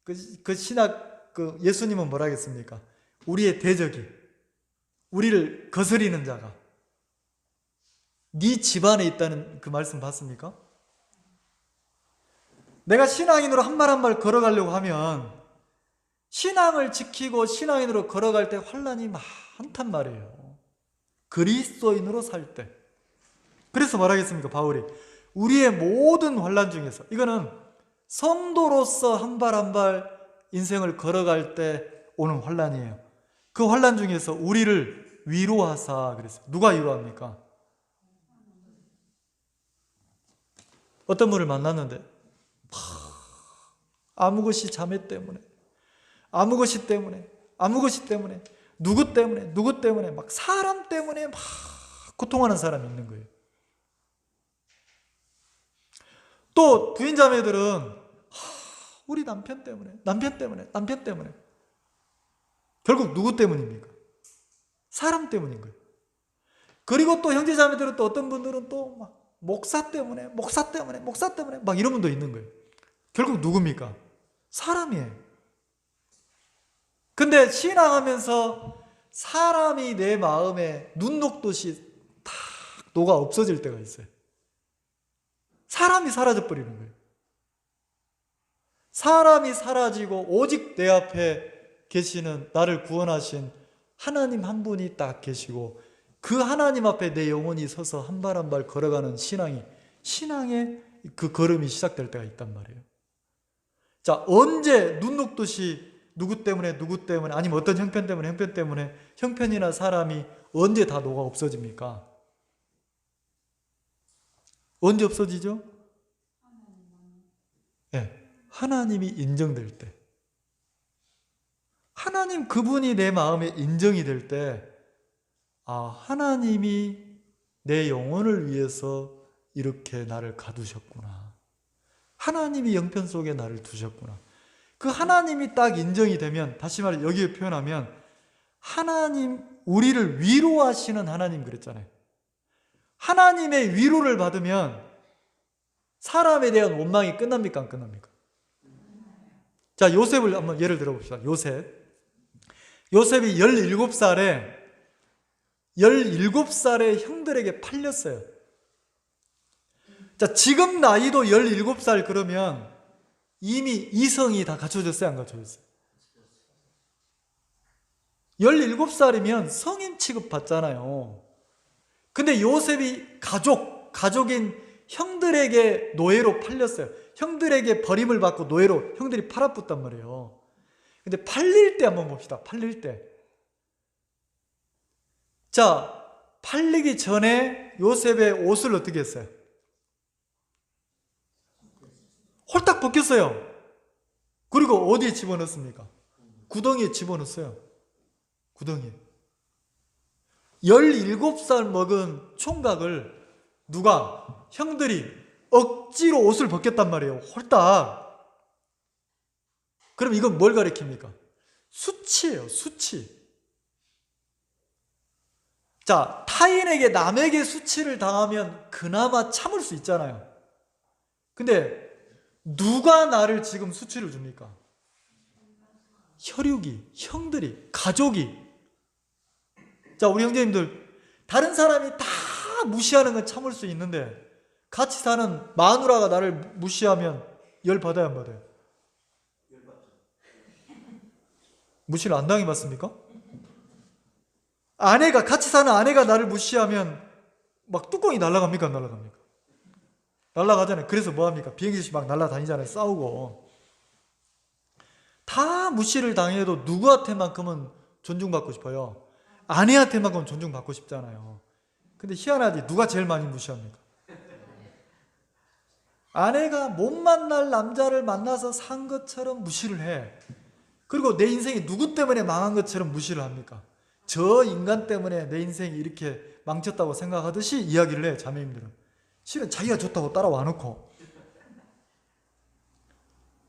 Speaker 1: 그 예수님은 뭐라 하겠습니까? 우리의 대적이, 우리를 거스리는 자가 네 집안에 있다는 그 말씀 봤습니까? 내가 신앙인으로 한 발 한 발 걸어가려고 하면 신앙을 지키고 신앙인으로 걸어갈 때 환난이 많단 말이에요. 그리스도인으로 살 때. 그래서 말하겠습니까, 바울이 우리의 모든 환난 중에서, 이거는 성도로서 한 발 한 발 인생을 걸어갈 때 오는 환난이에요. 그 환난 중에서 우리를 위로하사 그랬어요. 누가 위로합니까? 어떤 분을 만났는데 아무 것이 자매 때문에, 아무 것이 때문에, 아무 것이 때문에, 누구 때문에, 누구 때문에, 막 사람 때문에 막 고통하는 사람이 있는 거예요. 또 부인 자매들은 우리 남편 때문에, 남편 때문에, 남편 때문에. 결국 누구 때문입니까? 사람 때문인 거예요. 그리고 또 형제 자매들은 또 어떤 분들은 또 막 목사 때문에, 목사 때문에, 목사 때문에 막 이런 분도 있는 거예요. 결국 누굽니까? 사람이에요. 근데 신앙하면서 사람이 내 마음에 눈 녹듯이 탁 녹아 없어질 때가 있어요. 사람이 사라져 버리는 거예요. 사람이 사라지고 오직 내 앞에 계시는 나를 구원하신 하나님 한 분이 딱 계시고 그 하나님 앞에 내 영혼이 서서 한 발 한 발 걸어가는 신앙의 그 걸음이 시작될 때가 있단 말이에요. 자, 언제 눈 녹듯이 누구 때문에 아니면 어떤 형편 때문에 형편이나 사람이 언제 다 녹아 없어집니까? 언제 없어지죠? 네, 하나님이 인정될 때. 하나님 그분이 내 마음에 인정이 될 때, 아, 하나님이 내 영혼을 위해서 이렇게 나를 가두셨구나. 하나님이 영편 속에 나를 두셨구나. 그 하나님이 딱 인정이 되면, 다시 말해 여기에 표현하면 하나님, 우리를 위로하시는 하나님 그랬잖아요. 하나님의 위로를 받으면 사람에 대한 원망이 끝납니까? 안 끝납니까? 자, 요셉을 한번 예를 들어봅시다. 요셉이 17살에 형들에게 팔렸어요. 자, 지금 나이도 17살 그러면 이미 이성이 다 갖춰졌어요? 안 갖춰졌어요? 17살이면 성인 취급 받잖아요. 근데 요셉이 가족인 형들에게 노예로 팔렸어요. 형들에게 버림을 받고 노예로 형들이 팔아붙단 말이에요. 근데 팔릴 때 한번 봅시다. 팔릴 때. 자, 팔리기 전에 요셉의 옷을 어떻게 했어요? 홀딱 벗겼어요. 그리고 어디에 집어넣습니까? 구덩이에 집어넣었어요. 구덩이에. 17살 먹은 총각을 누가? 형들이 억지로 옷을 벗겼단 말이에요. 홀딱. 그럼 이건 뭘 가리킵니까? 수치예요. 수치. 자, 타인에게 남에게 수치를 당하면 그나마 참을 수 있잖아요. 근데 누가 나를 지금 수치를 줍니까? 혈육이, 형들이, 가족이. 자, 우리 형제님들, 다른 사람이 다 무시하는 건 참을 수 있는데 같이 사는 마누라가 나를 무시하면 열 받아야 안 받아요? 무시를 안 당해봤습니까? 같이 사는 아내가 나를 무시하면 막 뚜껑이 날아갑니까? 안 날아갑니까? 날아가잖아요. 그래서 뭐합니까? 비행기듯이 막 날아다니잖아요. 싸우고. 다 무시를 당해도 누구한테만큼은 존중받고 싶어요? 아내한테만큼은 존중받고 싶잖아요. 근데 희한하지, 누가 제일 많이 무시합니까? 아내가 못 만날 남자를 만나서 산 것처럼 무시를 해. 그리고 내 인생이 누구 때문에 망한 것처럼 무시를 합니까? 저 인간 때문에 내 인생이 이렇게 망쳤다고 생각하듯이 이야기를 해, 자매님들은. 실은 자기가 좋다고 따라와 놓고.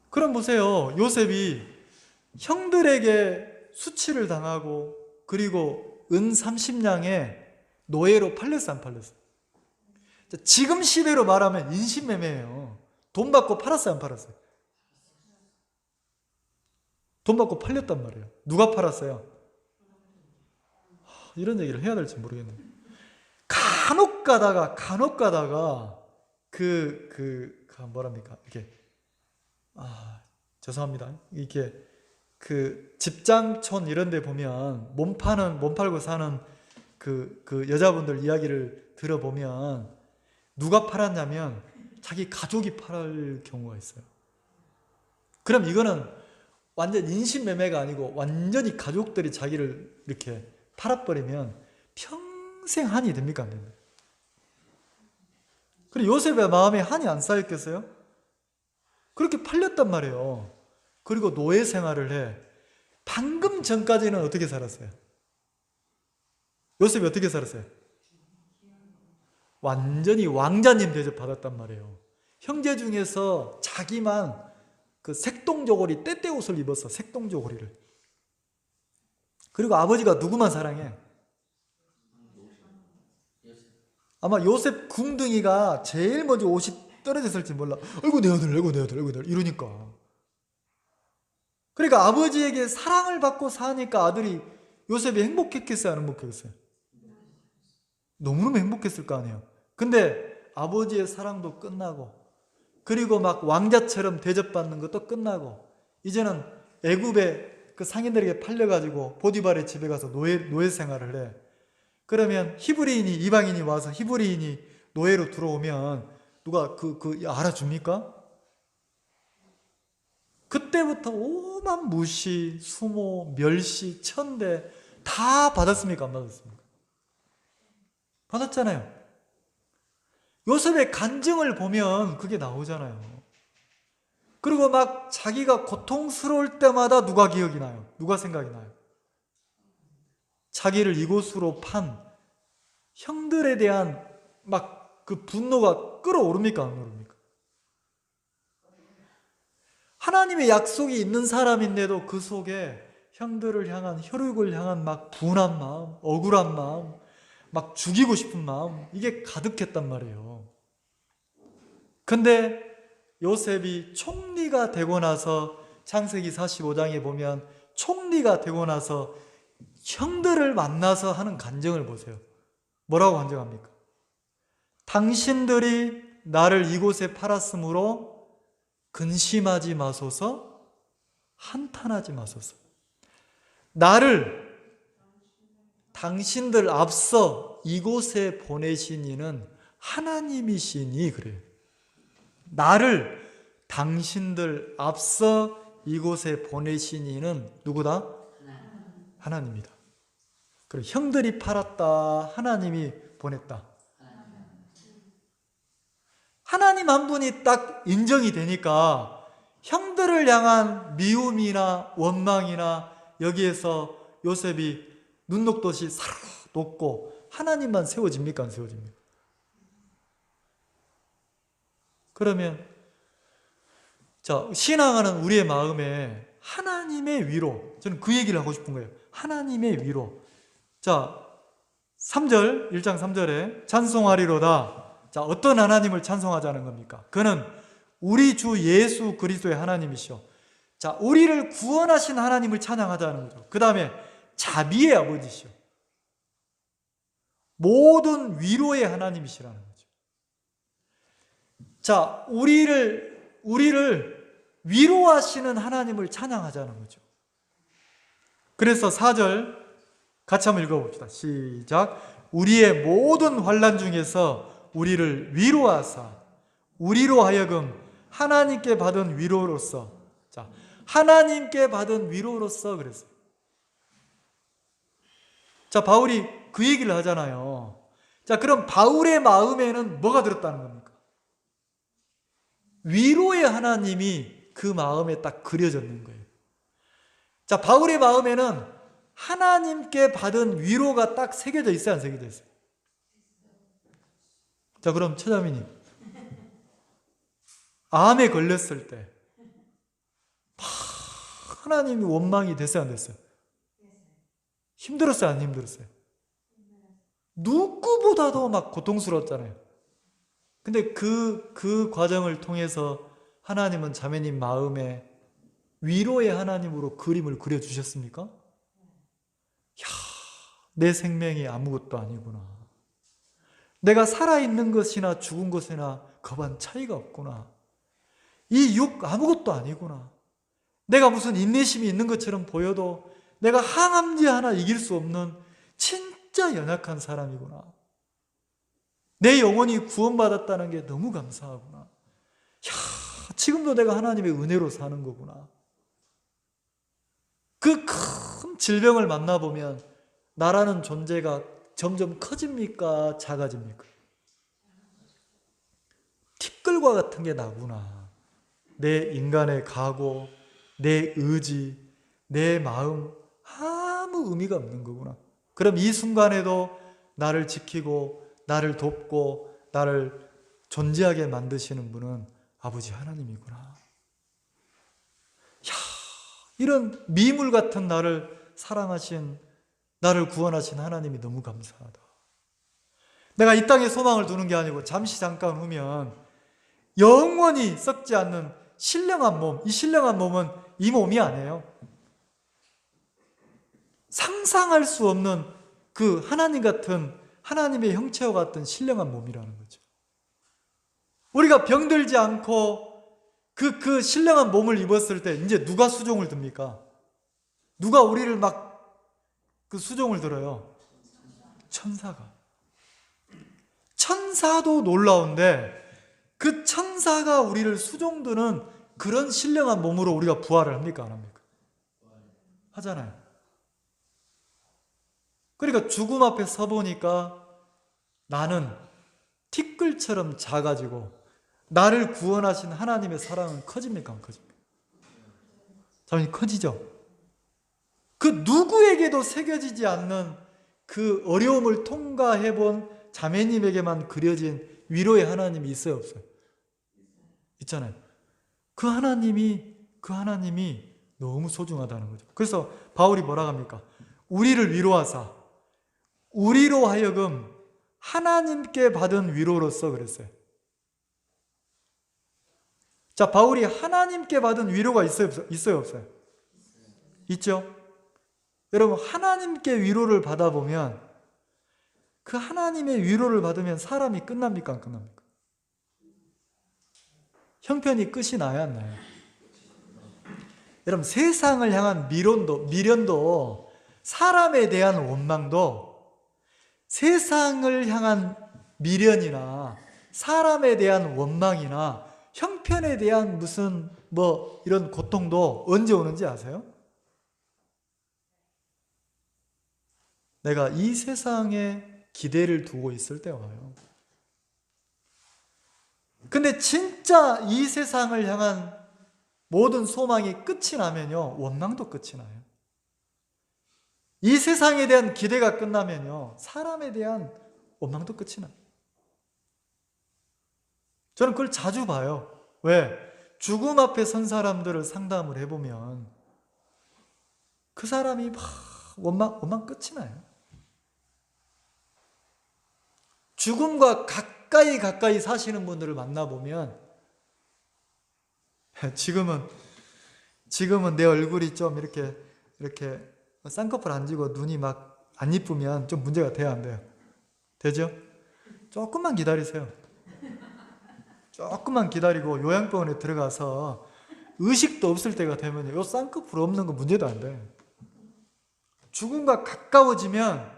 Speaker 1: 그럼 보세요. 요셉이 형들에게 수치를 당하고 그리고 은 30냥에 노예로 팔렸어, 안 팔렸어? 지금 시대로 말하면 인신매매예요. 돈 받고 팔았어요, 안 팔았어요? 돈 받고 팔렸단 말이에요. 누가 팔았어요? 이런 얘기를 해야 될지 모르겠네요. 간혹 가다가 뭐랍니까? 이렇게 죄송합니다. 이렇게 그 집장촌 이런 데 보면 몸 팔고 사는 그 여자분들 이야기를 들어보면 누가 팔았냐면 자기 가족이 팔 경우가 있어요. 그럼 이거는 완전 인신매매가 아니고 완전히 가족들이 자기를 이렇게 팔아버리면 평생 한이 됩니까? 안 됩니까? 그리고 요셉의 마음에 한이 안 쌓였겠어요? 그렇게 팔렸단 말이에요. 그리고 노예 생활을 해. 방금 전까지는 어떻게 살았어요? 요셉이 어떻게 살았어요? 완전히 왕자님 대접 받았단 말이에요. 형제 중에서 자기만 그 색동저고리 떼떼 옷을 입었어. 색동저고리를. 그리고 아버지가 누구만 사랑해? 아마 요셉 궁둥이가 제일 먼저 옷이 떨어졌을지 몰라. 아이고 내 아들, 아이고 내 아들, 아이고 내 아들 이러니까. 그러니까 아버지에게 사랑을 받고 사니까 아들이 요셉이 행복했겠어요? 안 행복했어요? 너무너무 행복했을 거 아니에요. 근데 아버지의 사랑도 끝나고 그리고 막 왕자처럼 대접받는 것도 끝나고 이제는 애굽의 그 상인들에게 팔려가지고 보디발의 집에 가서 노예 생활을 해. 그러면 히브리인이 이방인이 와서 히브리인이 노예로 들어오면 누가 알아줍니까? 그때부터 오만 무시, 수모, 멸시, 천대 다 받았습니까? 안 받았습니까? 받았잖아요. 요셉의 간증을 보면 그게 나오잖아요. 그리고 막 자기가 고통스러울 때마다 누가 기억이 나요? 누가 생각이 나요? 자기를 이곳으로 판 형들에 대한 막 그 분노가 끓어오릅니까? 안 오릅니까? 하나님의 약속이 있는 사람인데도 그 속에 형들을 향한, 혈육을 향한 막 분한 마음, 억울한 마음, 막 죽이고 싶은 마음, 이게 가득했단 말이에요. 근데 요셉이 총리가 되고 나서 창세기 45장에 보면 총리가 되고 나서 형들을 만나서 하는 간증을 보세요. 뭐라고 간증합니까? 당신들이 나를 이곳에 팔았으므로 근심하지 마소서, 한탄하지 마소서. 나를 당신들 앞서 이곳에 보내신 이는 하나님이시니 그래요. 나를 당신들 앞서 이곳에 보내신 이는 누구다? 하나님이다. 그리고 형들이 팔았다. 하나님이 보냈다. 하나님 한 분이 딱 인정이 되니까 형들을 향한 미움이나 원망이나 여기에서 요셉이 눈 녹듯이 사르르 녹고 하나님만 세워집니까? 안 세워집니까? 그러면 자, 신앙하는 우리의 마음에 하나님의 위로, 저는 그 얘기를 하고 싶은 거예요. 하나님의 위로. 자, 3절, 1장 3절에 찬송하리로다. 자, 어떤 하나님을 찬송하자는 겁니까? 그는 우리 주 예수 그리스도의 하나님이시오. 자, 우리를 구원하신 하나님을 찬양하자는 거죠. 그 다음에 자비의 아버지시오. 모든 위로의 하나님이시라는 거죠. 자, 우리를 위로하시는 하나님을 찬양하자는 거죠. 그래서 4절 같이 한번 읽어봅시다. 시작. 우리의 모든 환난 중에서 우리를 위로하사 우리로 하여금 하나님께 받은 위로로서, 자, 하나님께 받은 위로로서 그랬어요. 자, 바울이 그 얘기를 하잖아요. 자, 그럼 바울의 마음에는 뭐가 들었다는 겁니까? 위로의 하나님이 그 마음에 딱 그려졌는 거예요. 자, 바울의 마음에는 하나님께 받은 위로가 딱 새겨져 있어요, 안 새겨져 있어요? 자, 그럼 처자매님, 암에 걸렸을 때 하나님이 원망이 됐어요, 안 됐어요? 힘들었어요, 안 힘들었어요? 누구보다도 막 고통스러웠잖아요. 근데 그 과정을 통해서 하나님은 자매님 마음에 위로의 하나님으로 그림을 그려주셨습니까? 야, 내 생명이 아무것도 아니구나. 내가 살아있는 것이나 죽은 것이나 겁한 차이가 없구나. 이 육 아무것도 아니구나. 내가 무슨 인내심이 있는 것처럼 보여도 내가 항암제 하나 이길 수 없는 진짜 연약한 사람이구나. 내 영혼이 구원받았다는 게 너무 감사하구나. 야, 지금도 내가 하나님의 은혜로 사는 거구나. 그 큰 질병을 만나보면 나라는 존재가 점점 커집니까? 작아집니까? 티끌과 같은 게 나구나. 내 인간의 각오, 내 의지, 내 마음 아무 의미가 없는 거구나. 그럼 이 순간에도 나를 지키고 나를 돕고 나를 존재하게 만드시는 분은 아버지 하나님이구나. 야, 이런 미물 같은 나를 사랑하신, 나를 구원하신 하나님이 너무 감사하다. 내가 이 땅에 소망을 두는 게 아니고 잠시 잠깐 후면 영원히 썩지 않는 신령한 몸, 이 신령한 몸은 이 몸이 아니에요. 상상할 수 없는 그 하나님 같은, 하나님의 형체와 같은 신령한 몸이라는 거죠. 우리가 병들지 않고 그 신령한 몸을 입었을 때 이제 누가 수종을 듭니까? 누가 우리를 막 그 수종을 들어요? 천사가. 천사도 놀라운데 그 천사가 우리를 수종드는 그런 신령한 몸으로 우리가 부활을 합니까? 안 합니까? 하잖아요. 그러니까 죽음 앞에 서보니까 나는 티끌처럼 작아지고 나를 구원하신 하나님의 사랑은 커집니까? 안 커집니까? 당연히 커지죠. 그 누구에게도 새겨지지 않는 그 어려움을 통과해본 자매님에게만 그려진 위로의 하나님이 있어요, 없어요? 있잖아요. 그 하나님이 너무 소중하다는 거죠. 그래서 바울이 뭐라 합니까? 우리를 위로하사 우리로 하여금 하나님께 받은 위로로서 그랬어요. 자, 바울이 하나님께 받은 위로가 있어요, 없어요? 있죠? 여러분, 하나님께 위로를 받아보면 그 하나님의 위로를 받으면 사람이 끝납니까? 안 끝납니까? 형편이 끝이 나야 안 나요? 여러분, 세상을 향한 미련도 사람에 대한 원망도 세상을 향한 미련이나 사람에 대한 원망이나 형편에 대한 무슨 이런 고통도 언제 오는지 아세요? 내가 이 세상에 기대를 두고 있을 때 와요. 근데 진짜 이 세상을 향한 모든 소망이 끝이 나면요, 원망도 끝이 나요. 이 세상에 대한 기대가 끝나면요, 사람에 대한 원망도 끝이 나요. 저는 그걸 자주 봐요. 왜? 죽음 앞에 선 사람들을 상담을 해보면 그 사람이 막 원망 끝이 나요. 죽음과 가까이 사시는 분들을 만나보면 지금은 내 얼굴이 좀 이렇게 쌍꺼풀 안 지고 눈이 막 안 이쁘면 좀 문제가 돼야 안 돼요? 되죠? 조금만 기다리세요. 조금만 기다리고 요양병원에 들어가서 의식도 없을 때가 되면 요 쌍꺼풀 없는 거 문제도 안 돼요. 죽음과 가까워지면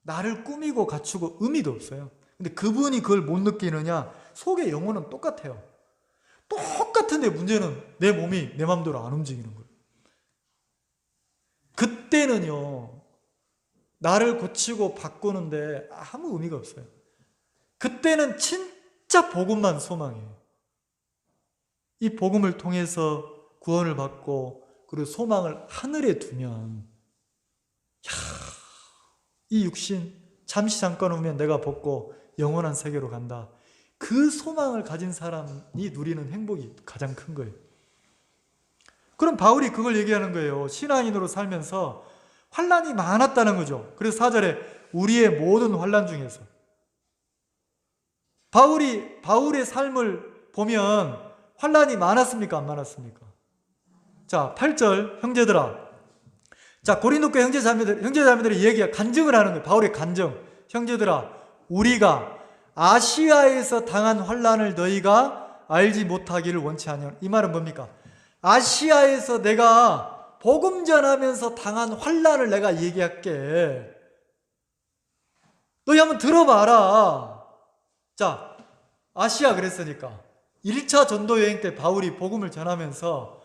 Speaker 1: 나를 꾸미고 갖추고 의미도 없어요. 근데 그분이 그걸 못 느끼느냐? 속의 영혼은 똑같아요. 똑같은데 문제는 내 몸이 내 맘대로 안 움직이는 거예요. 그때는요, 나를 고치고 바꾸는데 아무 의미가 없어요. 그때는 진짜 복음만 소망이에요. 이 복음을 통해서 구원을 받고 그리고 소망을 하늘에 두면 이 육신 잠시 잠깐 후면 내가 벗고 영원한 세계로 간다. 그 소망을 가진 사람이 누리는 행복이 가장 큰 거예요. 그럼 바울이 그걸 얘기하는 거예요. 신앙인으로 살면서 환난이 많았다는 거죠. 그래서 4절에 우리의 모든 환난 중에서 바울의 삶을 보면 환난이 많았습니까? 안 많았습니까? 자, 8절 형제들아. 자, 고린도 교회 형제자매들이 간증을 하는 거예요. 바울의 간증. 형제들아, 우리가 아시아에서 당한 환난을 너희가 알지 못하기를 원치 아니하노라. 이 말은 뭡니까? 아시아에서 내가 복음 전하면서 당한 환난을 내가 얘기할게. 너희 한번 들어봐라. 자, 아시아 그랬으니까 1차 전도 여행 때 바울이 복음을 전하면서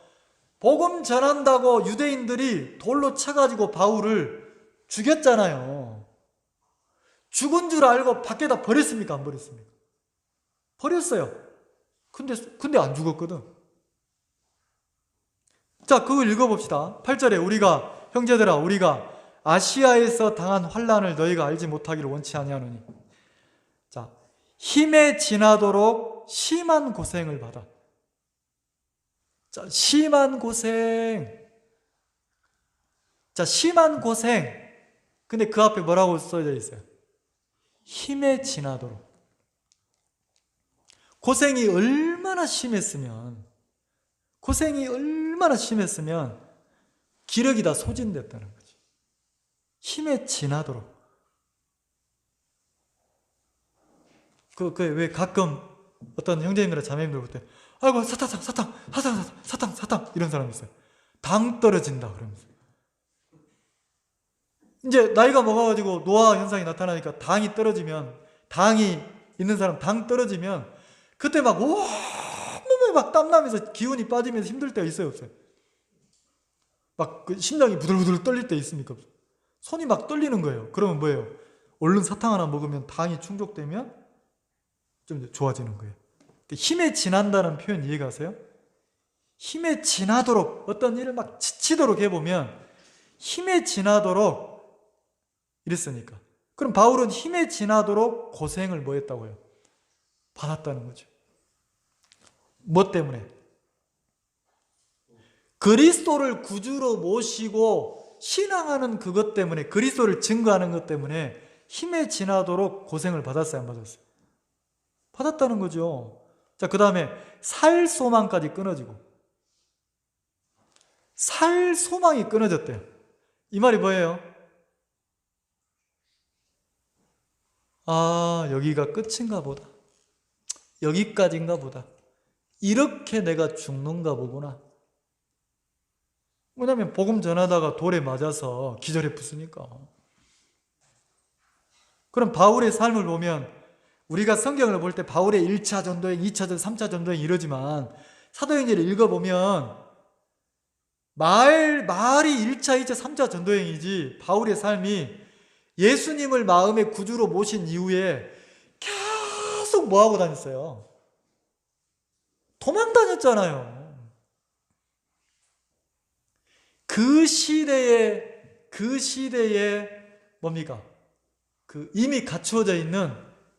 Speaker 1: 복음 전한다고 유대인들이 돌로 쳐가지고 바울을 죽였잖아요. 죽은 줄 알고 밖에다 버렸습니까? 안 버렸습니까? 버렸어요. 근데 안 죽었거든. 자, 그걸 읽어봅시다. 8절에 우리가 형제들아 우리가 아시아에서 당한 환난을 너희가 알지 못하기를 원치 아니하노니. 자, 힘에 지나도록 심한 고생을 받아. 자, 심한 고생. 자, 심한 고생. 근데 그 앞에 뭐라고 써져 있어요? 힘에 지나도록. 고생이 얼마나 심했으면 기력이 다 소진됐다는 거지. 힘에 지나도록. 왜 가끔 어떤 형제님이나 자매님들 볼 때, 아이고, 사탕, 이런 사람이 있어요. 당 떨어진다, 그러면서. 이제 나이가 먹어가지고 노화 현상이 나타나니까 당이 있는 사람 당 떨어지면 그때 막 온몸에 막 땀나면서 기운이 빠지면서 힘들 때가 있어요, 없어요? 막 그 심장이 부들부들 떨릴 때 있습니까? 손이 막 떨리는 거예요. 그러면 뭐예요? 얼른 사탕 하나 먹으면 당이 충족되면 좀 좋아지는 거예요. 힘에 지난다는 표현 이해가세요? 힘에 지나도록 어떤 일을 막 지치도록 해보면 힘에 지나도록 이랬으니까. 그럼 바울은 힘에 지나도록 고생을 뭐 했다고요? 받았다는 거죠. 뭐 때문에? 그리스도를 구주로 모시고 신앙하는 그것 때문에, 그리스도를 증거하는 것 때문에 힘에 지나도록 고생을 받았어요, 안 받았어요? 받았다는 거죠. 자, 그 다음에 살 소망까지 끊어지고. 살 소망이 끊어졌대요. 이 말이 뭐예요? 아, 여기가 끝인가 보다. 여기까지인가 보다. 이렇게 내가 죽는가 보구나. 왜냐하면 복음 전하다가 돌에 맞아서 기절해 부수니까. 그럼 바울의 삶을 보면 우리가 성경을 볼 때 바울의 1차 전도행, 2차 전도, 3차 전도행 이러지만 사도행전을 읽어보면 말이 1차, 2차, 3차 전도행이지 바울의 삶이 예수님을 마음의 구주로 모신 이후에 계속 뭐하고 다녔어요? 도망 다녔잖아요. 그 시대에 뭡니까? 이미 갖추어져 있는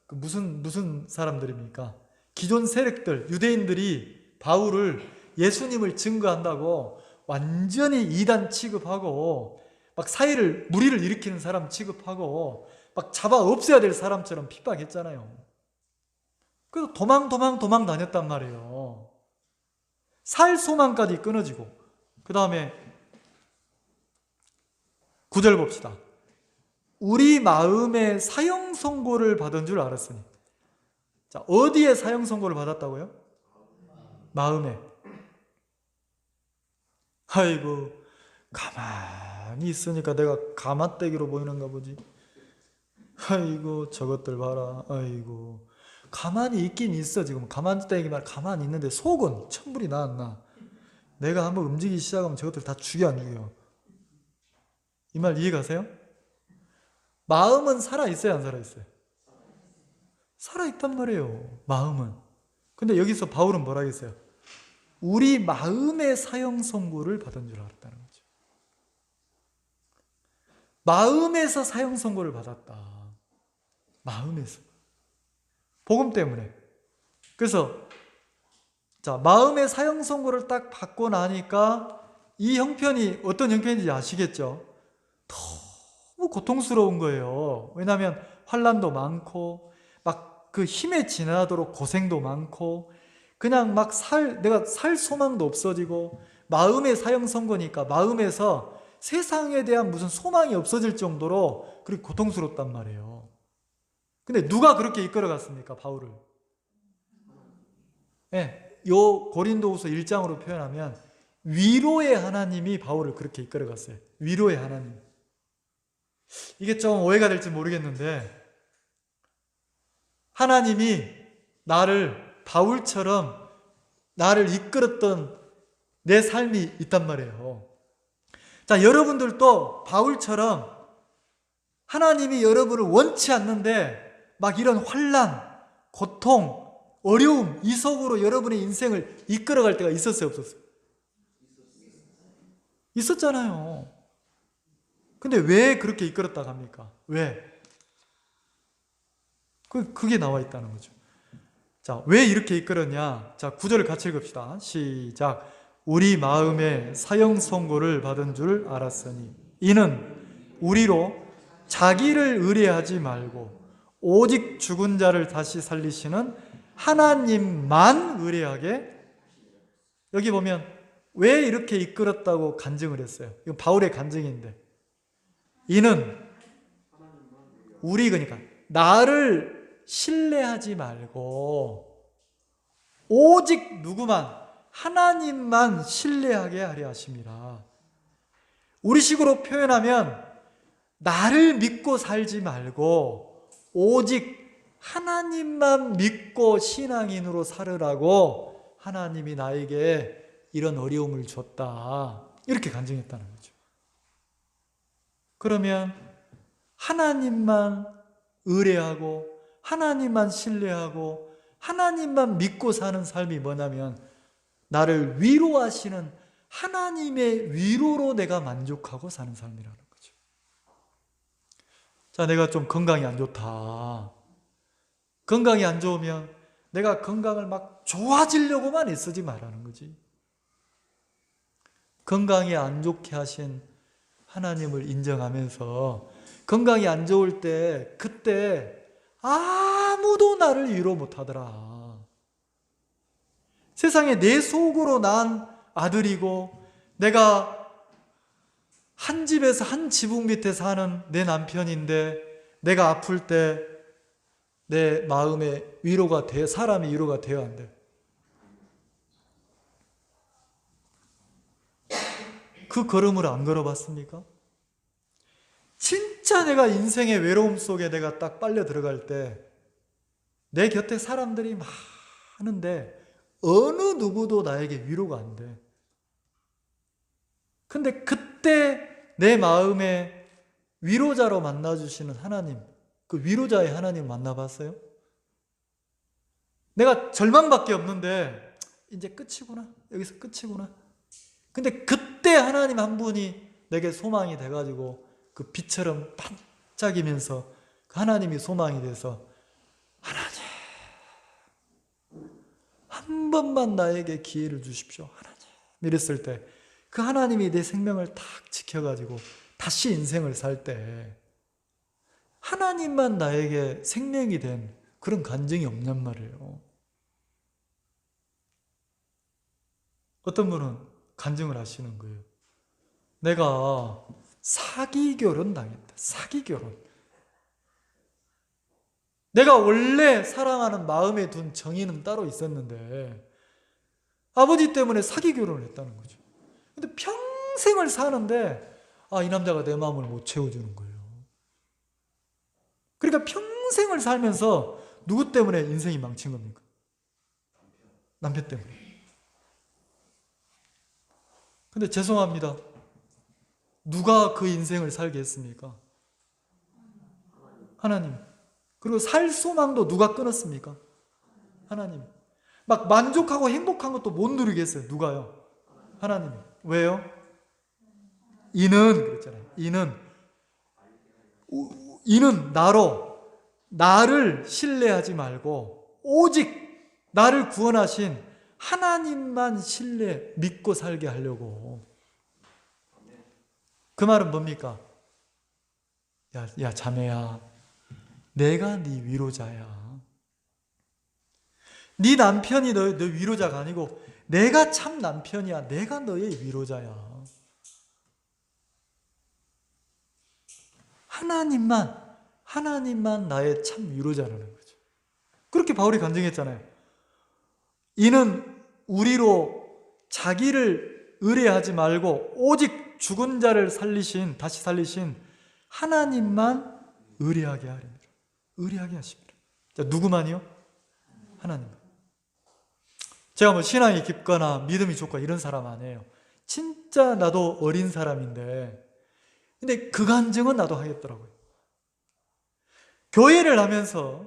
Speaker 1: 무슨 사람들입니까? 기존 세력들, 유대인들이 바울을 예수님을 증거한다고 완전히 이단 취급하고 막 무리를 일으키는 사람 취급하고 막 잡아 없애야 될 사람처럼 핍박했잖아요. 그래서 도망 다녔단 말이에요. 살 소망까지 끊어지고. 그 다음에 9절 봅시다. 우리 마음에 사형 선고를 받은 줄 알았으니. 자, 어디에 사형 선고를 받았다고요? 마음에. 아이고, 가만히 있으니까 내가 가마떼기로 보이는가 보지. 아이고, 저것들 봐라. 아이고, 가만히 있긴 있어. 지금 가만떼기 말 가만히 있는데 속은 천불이 나 안 나. 내가 한번 움직이기 시작하면 저것들 다 죽여 안 죽여? 이 말 이해가세요? 마음은 살아있어요, 안 살아있어요? 살아있단 말이에요, 마음은. 근데 여기서 바울은 뭐라 했어요? 우리 마음의 사형 선고를 받은 줄 알았다는 거죠. 마음에서 사형 선고를 받았다. 마음에서. 복음 때문에. 그래서 자, 마음의 사형 선고를 딱 받고 나니까 이 형편이 어떤 형편인지 아시겠죠? 너무 고통스러운 거예요. 왜냐하면 환난도 많고 막 그 힘에 지나도록 고생도 많고 그냥 막 내가 살 소망도 없어지고 마음의 사형 선고니까 마음에서 세상에 대한 무슨 소망이 없어질 정도로 그렇게 고통스럽단 말이에요. 근데 누가 그렇게 이끌어갔습니까? 바울을. 네, 요 고린도후서 1장으로 표현하면 위로의 하나님이 바울을 그렇게 이끌어갔어요. 위로의 하나님. 이게 좀 오해가 될지 모르겠는데, 하나님이 바울처럼 나를 이끌었던 내 삶이 있단 말이에요. 자, 여러분들도 바울처럼 하나님이 여러분을 원치 않는데 막 이런 환난, 고통, 어려움 이 속으로 여러분의 인생을 이끌어갈 때가 있었어요, 없었어요? 있었잖아요. 근데 왜 그렇게 이끌었다고 합니까? 왜? 그게 나와 있다는 거죠. 자, 왜 이렇게 이끌었냐? 자, 9절을 같이 읽읍시다. 시작. 우리 마음에 사형 선고를 받은 줄 알았으니 이는 우리로 자기를 의뢰하지 말고 오직 죽은 자를 다시 살리시는 하나님만 의뢰하게. 여기 보면 왜 이렇게 이끌었다고 간증을 했어요? 이건 바울의 간증인데, 이는 그러니까 나를 신뢰하지 말고 오직 누구만, 하나님만 신뢰하게 하려 하심이라. 우리식으로 표현하면 나를 믿고 살지 말고 오직 하나님만 믿고 신앙인으로 살으라고 하나님이 나에게 이런 어려움을 줬다, 이렇게 간증했다는 거죠. 그러면 하나님만 의뢰하고 하나님만 신뢰하고 하나님만 믿고 사는 삶이 뭐냐면 나를 위로하시는 하나님의 위로로 내가 만족하고 사는 삶이라는 거죠. 자, 내가 좀 건강이 안 좋다. 건강이 안 좋으면 내가 건강을 막 좋아지려고만 애쓰지 말라는 거지. 건강이 안 좋게 하신 하나님을 인정하면서 건강이 안 좋을 때 그때 아무도 나를 위로 못하더라. 세상에 내 속으로 난 아들이고 내가 한 집에서 한 지붕 밑에 사는 내 남편인데 내가 아플 때 내 마음에 위로가 돼, 사람이 위로가 돼야 안 돼. 그 걸음을 안 걸어봤습니까? 진짜 내가 인생의 외로움 속에 내가 딱 빨려 들어갈 때 내 곁에 사람들이 많은데 어느 누구도 나에게 위로가 안 돼. 근데 그때 내 마음에 위로자로 만나주시는 하나님, 그 위로자의 하나님 만나봤어요? 내가 절망밖에 없는데 이제 끝이구나, 여기서 끝이구나. 근데 그때 하나님 한 분이 내게 소망이 돼가지고 그 빛처럼 반짝이면서 그 하나님이 소망이 돼서 하나님 한 번만 나에게 기회를 주십시오, 하나님, 이랬을 때 그 하나님이 내 생명을 탁 지켜가지고 다시 인생을 살 때 하나님만 나에게 생명이 된 그런 간증이 없냔 말이에요. 어떤 분은 간증을 하시는 거예요. 내가 사기 결혼 당했다. 사기 결혼. 내가 원래 사랑하는 마음에 둔 정의는 따로 있었는데 아버지 때문에 사기 결혼을 했다는 거죠. 근데 평생을 사는데 이 남자가 내 마음을 못 채워주는 거예요. 그러니까 평생을 살면서 누구 때문에 인생이 망친 겁니까? 남편 때문에. 근데 죄송합니다. 누가 그 인생을 살게 했습니까? 하나님. 그리고 살 소망도 누가 끊었습니까? 하나님. 막 만족하고 행복한 것도 못 누리게 했어요. 누가요? 하나님. 왜요? 이는 그랬잖아요. 이는 나를 신뢰하지 말고 오직 나를 구원하신 하나님만 믿고 살게 하려고. 그 말은 뭡니까? 야 자매야, 내가 네 위로자야. 네 남편이 너 위로자가 아니고 내가 참 남편이야. 내가 너의 위로자야. 하나님만 나의 참 위로자라는 거죠. 그렇게 바울이 간증했잖아요. 이는 우리로 자기를 의뢰하지 말고 오직 죽은 자를 다시 살리신 하나님만 의뢰하게 하십니다. 의뢰하게 하십니다. 자, 누구만이요? 하나님. 제가 뭐 신앙이 깊거나 믿음이 좋고 이런 사람 아니에요. 진짜 나도 어린 사람인데, 근데 그 간증은 나도 하겠더라고요. 교회를 하면서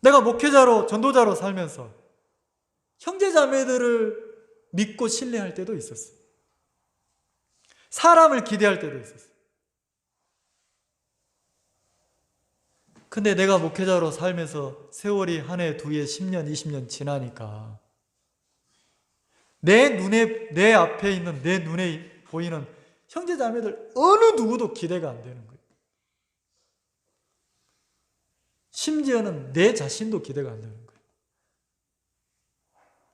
Speaker 1: 내가 목회자로 전도자로 살면서 형제자매들을 믿고 신뢰할 때도 있었어요. 사람을 기대할 때도 있었어요. 근데 내가 목회자로 살면서 세월이 한 해, 두 해, 10년, 20년 지나니까 내 앞에 있는 내 눈에 보이는 형제자매들 어느 누구도 기대가 안 되는 거예요. 심지어는 내 자신도 기대가 안 되는 거예요.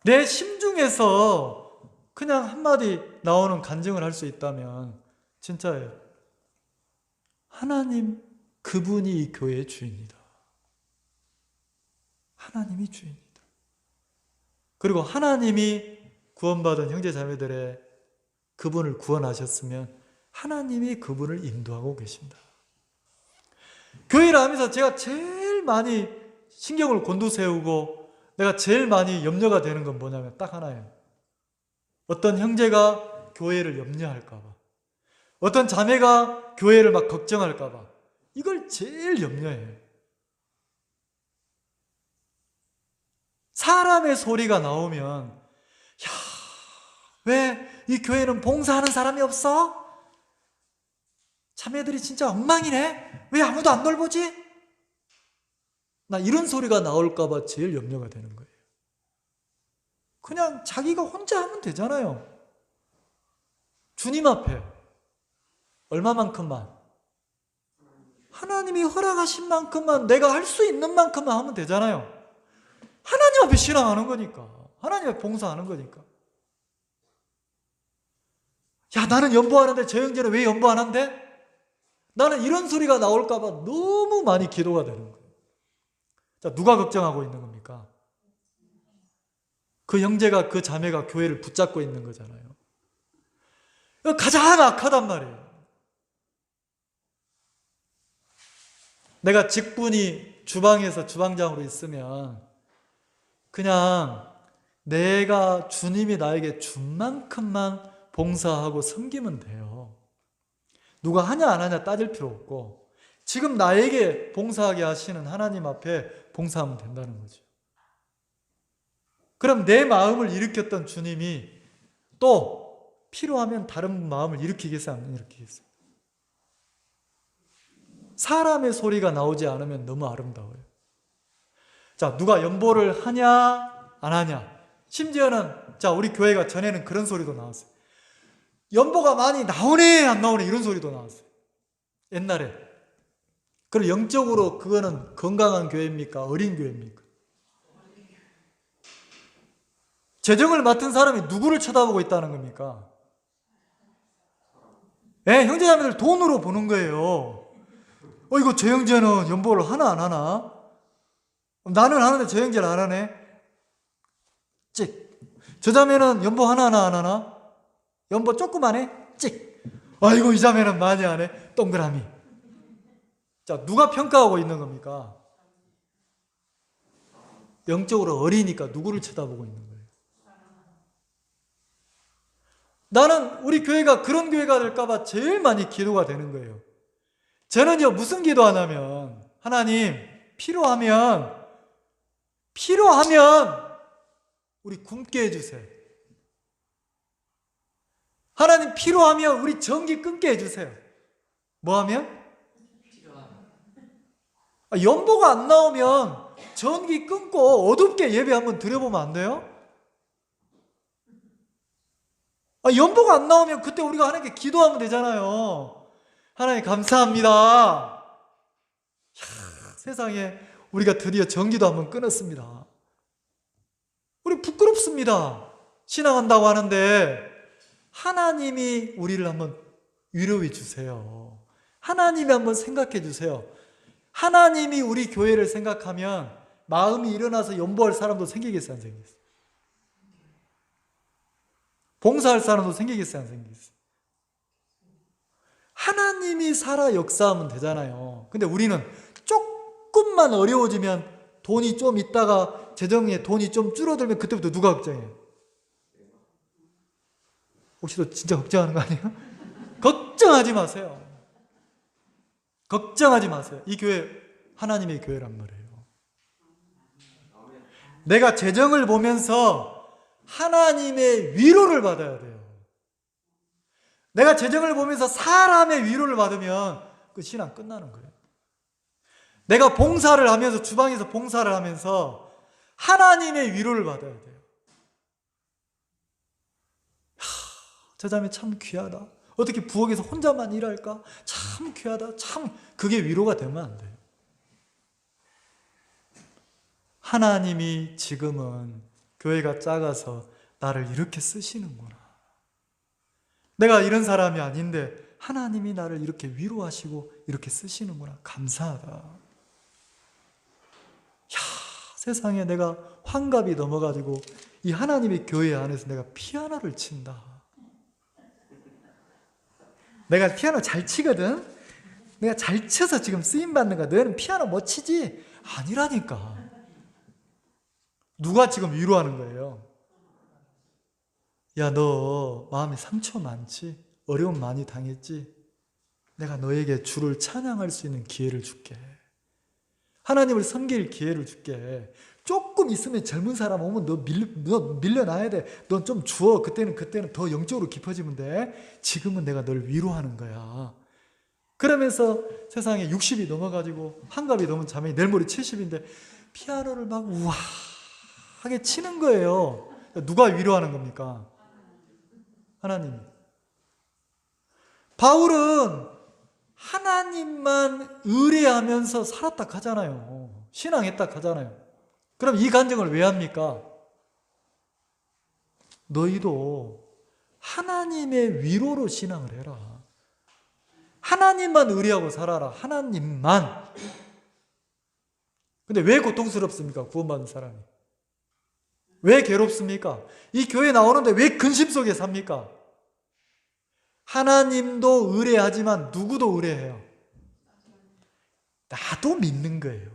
Speaker 1: 내 심중에서 그냥 한마디 나오는 간증을 할 수 있다면 진짜예요. 하나님, 그분이 이 교회의 주인이다. 하나님이 주인이다. 그리고 하나님이 구원받은 형제자매들의 그분을 구원하셨으면 하나님이 그분을 인도하고 계신다. 교회를 하면서 제가 제일 많이 신경을 곤두세우고 내가 제일 많이 염려가 되는 건 뭐냐면 딱 하나예요. 어떤 형제가 교회를 염려할까 봐, 어떤 자매가 교회를 막 걱정할까 봐, 이걸 제일 염려해요. 사람의 소리가 나오면, 야, 왜 이 교회는 봉사하는 사람이 없어? 자매들이 진짜 엉망이네? 왜 아무도 안 돌보지? 나 이런 소리가 나올까 봐 제일 염려가 되는 거예요. 그냥 자기가 혼자 하면 되잖아요. 주님 앞에 얼마만큼만, 하나님이 허락하신 만큼만, 내가 할 수 있는 만큼만 하면 되잖아요. 하나님 앞에 신앙하는 거니까, 하나님 앞에 봉사하는 거니까. 야, 나는 연보하는데 저 형제는 왜 연보 안 한대? 나는 이런 소리가 나올까 봐 너무 많이 기도가 되는 거예요. 자, 누가 걱정하고 있는 겁니까? 그 형제가, 그 자매가 교회를 붙잡고 있는 거잖아요. 가장 악하단 말이에요. 내가 직분이 주방에서 주방장으로 있으면 그냥 내가 주님이 나에게 준 만큼만 봉사하고 섬기면 돼요. 누가 하냐 안 하냐 따질 필요 없고 지금 나에게 봉사하게 하시는 하나님 앞에 봉사하면 된다는 거죠. 그럼 내 마음을 일으켰던 주님이 또 필요하면 다른 마음을 일으키겠어요? 안 일으키겠어요? 사람의 소리가 나오지 않으면 너무 아름다워요. 자, 누가 연보를 하냐 안 하냐. 심지어는 자, 우리 교회가 전에는 그런 소리도 나왔어요. 연보가 많이 나오네 안 나오네 이런 소리도 나왔어요. 옛날에. 그럼 영적으로 그거는 건강한 교회입니까? 어린 교회입니까? 재정을 맡은 사람이 누구를 쳐다보고 있다는 겁니까? 네, 형제자매들 돈으로 보는 거예요. 이거 저 형제는 연보를 하나 안 하나? 나는 하는데 저 형제는 안 하네? 찍. 저 자매는 연보 하나 안 하나? 연보 조금 해? 찍. 아이고 이 자매는 많이 하네? 동그라미. 자, 누가 평가하고 있는 겁니까? 영적으로 어리니까 누구를 쳐다보고 있는 거예요? 나는 우리 교회가 그런 교회가 될까봐 제일 많이 기도가 되는 거예요. 저는요 무슨 기도 하냐면 하나님 필요하면 우리 굶게 해주세요. 하나님 필요하면 우리 전기 끊게 해주세요. 뭐하면? 연보가 안 나오면 전기 끊고 어둡게 예배 한번 드려보면 안 돼요? 연보가 안 나오면 그때 우리가 하나님께 기도하면 되잖아요. 하나님 감사합니다. 세상에 우리가 드디어 전기도 한번 끊었습니다. 우리 부끄럽습니다. 신앙한다고 하는데 하나님이 우리를 한번 위로해 주세요. 하나님이 한번 생각해 주세요. 하나님이 우리 교회를 생각하면 마음이 일어나서 연보할 사람도 생기겠어요, 안 생기겠어요? 봉사할 사람도 생기겠어요, 안 생기겠어요? 하나님이 살아 역사하면 되잖아요. 근데 우리는 조금만 어려워지면, 돈이 좀 있다가 재정에 돈이 좀 줄어들면 그때부터 누가 걱정해요? 혹시 너 진짜 걱정하는 거 아니에요? 걱정하지 마세요. 걱정하지 마세요. 이 교회 하나님의 교회란 말이에요. 내가 재정을 보면서 하나님의 위로를 받아야 돼요. 내가 재정을 보면서 사람의 위로를 받으면 그 신앙 끝나는 거예요. 내가 봉사를 하면서, 주방에서 봉사를 하면서 하나님의 위로를 받아야 돼요. 저 자매 참 귀하다. 어떻게 부엌에서 혼자만 일할까? 참 귀하다. 참, 그게 위로가 되면 안 돼요. 하나님이 지금은 교회가 작아서 나를 이렇게 쓰시는구나. 내가 이런 사람이 아닌데 하나님이 나를 이렇게 위로하시고 이렇게 쓰시는구나. 감사하다. 야, 세상에 내가 환갑이 넘어가지고 이 하나님의 교회 안에서 내가 피아노를 친다. 내가 피아노 잘 치거든. 내가 잘 쳐서 지금 쓰임받는 거야. 너는 피아노 못 치지? 아니라니까. 누가 지금 위로하는 거예요? 야, 너 마음에 상처 많지? 어려움 많이 당했지? 내가 너에게 주를 찬양할 수 있는 기회를 줄게. 하나님을 섬길 기회를 줄게. 조금 있으면 젊은 사람 오면 너 밀려나야 돼. 넌 좀 주워. 그때는 더 영적으로 깊어지면 돼. 지금은 내가 널 위로하는 거야. 그러면서 세상에 60이 넘어가지고 환갑이 넘은 자매이 내일 모레 70인데 피아노를 막 우아하게 치는 거예요. 누가 위로하는 겁니까? 하나님. 바울은 하나님만 의뢰하면서 살았다 하잖아요. 신앙했다 하잖아요. 그럼 이 간증을 왜 합니까? 너희도 하나님의 위로로 신앙을 해라. 하나님만 의뢰하고 살아라. 하나님만. 근데 왜 고통스럽습니까? 구원받은 사람이. 왜 괴롭습니까? 이 교회 나오는데 왜 근심 속에 삽니까? 하나님도 의뢰하지만 누구도 의뢰해요? 나도 믿는 거예요.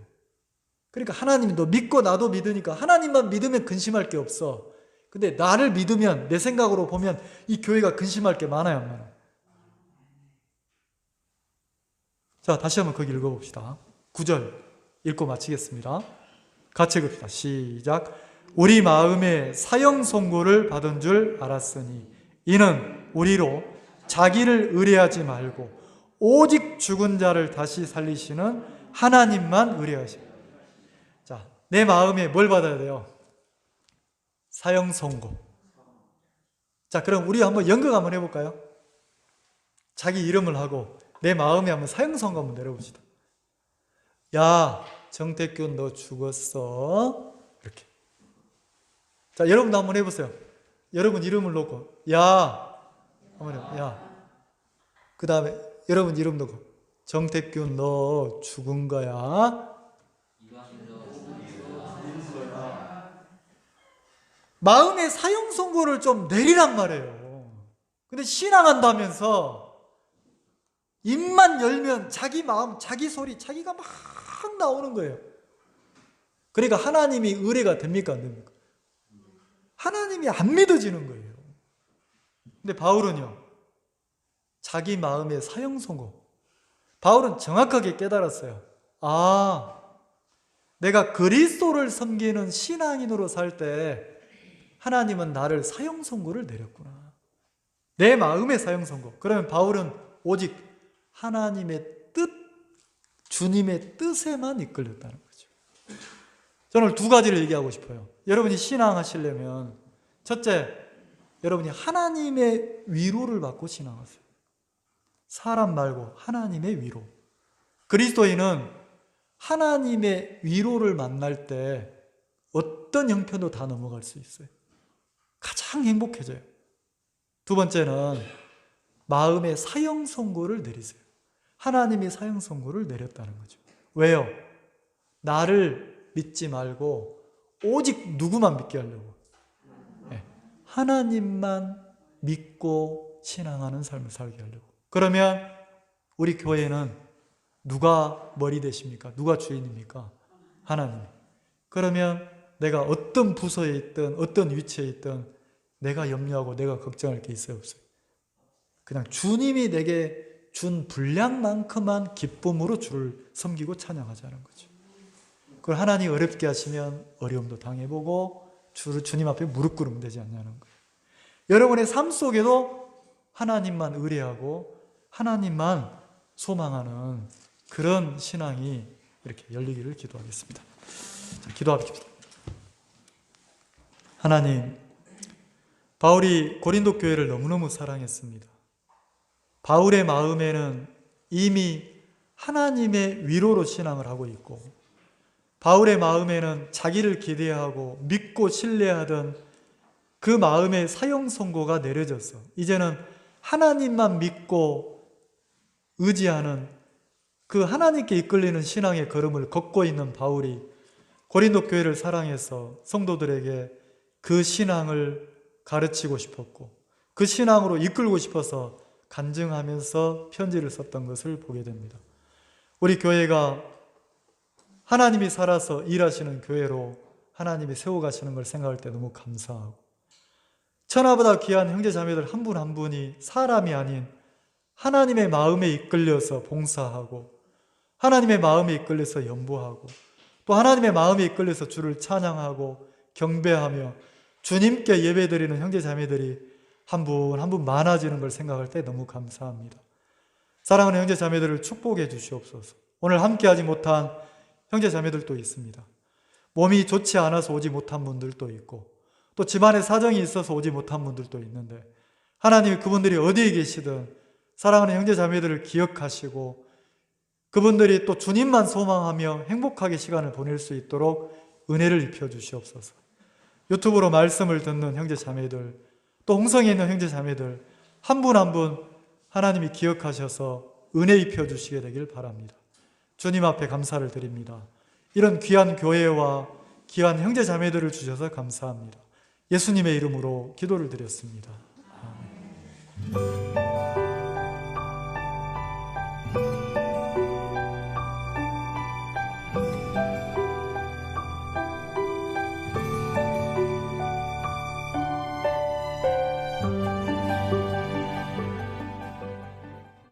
Speaker 1: 그러니까 하나님도 믿고 나도 믿으니까 하나님만 믿으면 근심할 게 없어. 근데 나를 믿으면, 내 생각으로 보면 이 교회가 근심할 게 많아요, 안 많아요? 자, 다시 한번 거기 읽어봅시다. 9절 읽고 마치겠습니다. 같이 읽읍시다. 시작. 우리 마음에 사형 선고를 받은 줄 알았으니 이는 우리로 자기를 의뢰하지 말고 오직 죽은 자를 다시 살리시는 하나님만 의뢰하십니다. 자, 내 마음에 뭘 받아야 돼요? 사형 선고. 자, 그럼 우리 한번 연극 한번 해볼까요? 자기 이름을 하고 내 마음에 한번 사형 선고 한번 내려봅시다. 야, 정태균 너 죽었어. 이렇게. 자, 여러분도 한번 해보세요. 여러분 이름을 놓고 야, 한번 해요. 야. 그 다음에 여러분 이름 놓고 정태균 너 죽은 거야. 마음의 사형 선고를 좀 내리란 말이에요. 근데 신앙한다면서 입만 열면 자기 마음, 자기 소리, 자기가 막 나오는 거예요. 그러니까 하나님이 의뢰가 됩니까? 안 됩니까? 하나님이 안 믿어지는 거예요. 근데 바울은요, 자기 마음의 사형 선고. 바울은 정확하게 깨달았어요. 아, 내가 그리스도를 섬기는 신앙인으로 살 때 하나님은 나를 사형 선고를 내렸구나. 내 마음의 사형 선고. 그러면 바울은 오직 하나님의 뜻, 주님의 뜻에만 이끌렸다는 거죠. 저는 오늘 두 가지를 얘기하고 싶어요. 여러분이 신앙하시려면 첫째, 여러분이 하나님의 위로를 받고 신앙하세요. 사람 말고 하나님의 위로. 그리스도인은 하나님의 위로를 만날 때 어떤 형편도 다 넘어갈 수 있어요. 가장 행복해져요. 두 번째는 마음의 사형 선고를 내리세요. 하나님이 사형 선고를 내렸다는 거죠. 왜요? 나를 믿지 말고 오직 누구만 믿게 하려고. 네. 하나님만 믿고 신앙하는 삶을 살게 하려고. 그러면 우리 교회는 누가 머리 되십니까? 누가 주인입니까? 하나님. 그러면 내가 어떤 부서에 있든 어떤 위치에 있든 내가 염려하고 내가 걱정할 게 있어요, 없어요? 그냥 주님이 내게 준 분량만큼만 기쁨으로 주를 섬기고 찬양하자는 거죠. 그걸 하나님 어렵게 하시면 어려움도 당해보고 주님 앞에 무릎 꿇으면 되지 않냐는 거예요. 여러분의 삶 속에도 하나님만 의뢰하고 하나님만 소망하는 그런 신앙이 이렇게 열리기를 기도하겠습니다. 자, 기도하겠습니다. 하나님, 바울이 고린도 교회를 너무너무 사랑했습니다. 바울의 마음에는 이미 하나님의 위로로 신앙을 하고 있고, 바울의 마음에는 자기를 기대하고 믿고 신뢰하던 그 마음의 사형 선고가 내려져서 이제는 하나님만 믿고 의지하는 그 하나님께 이끌리는 신앙의 걸음을 걷고 있는 바울이 고린도 교회를 사랑해서 성도들에게 그 신앙을 가르치고 싶었고 그 신앙으로 이끌고 싶어서 간증하면서 편지를 썼던 것을 보게 됩니다. 우리 교회가 하나님이 살아서 일하시는 교회로 하나님이 세워가시는 걸 생각할 때 너무 감사하고, 천하보다 귀한 형제 자매들 한 분 한 분이 사람이 아닌 하나님의 마음에 이끌려서 봉사하고 하나님의 마음에 이끌려서 연보하고 또 하나님의 마음에 이끌려서 주를 찬양하고 경배하며 주님께 예배드리는 형제 자매들이 한 분 한 분 많아지는 걸 생각할 때 너무 감사합니다. 사랑하는 형제 자매들을 축복해 주시옵소서. 오늘 함께하지 못한 형제 자매들도 있습니다. 몸이 좋지 않아서 오지 못한 분들도 있고 또 집안에 사정이 있어서 오지 못한 분들도 있는데 하나님이 그분들이 어디에 계시든 사랑하는 형제 자매들을 기억하시고 그분들이 또 주님만 소망하며 행복하게 시간을 보낼 수 있도록 은혜를 입혀 주시옵소서. 유튜브로 말씀을 듣는 형제 자매들 또 홍성에 있는 형제 자매들 한 분 한 분 하나님이 기억하셔서 은혜 입혀 주시게 되길 바랍니다. 주님 앞에 감사를 드립니다. 이런 귀한 교회와 귀한 형제 자매들을 주셔서 감사합니다. 예수님의 이름으로 기도를 드렸습니다. 아멘.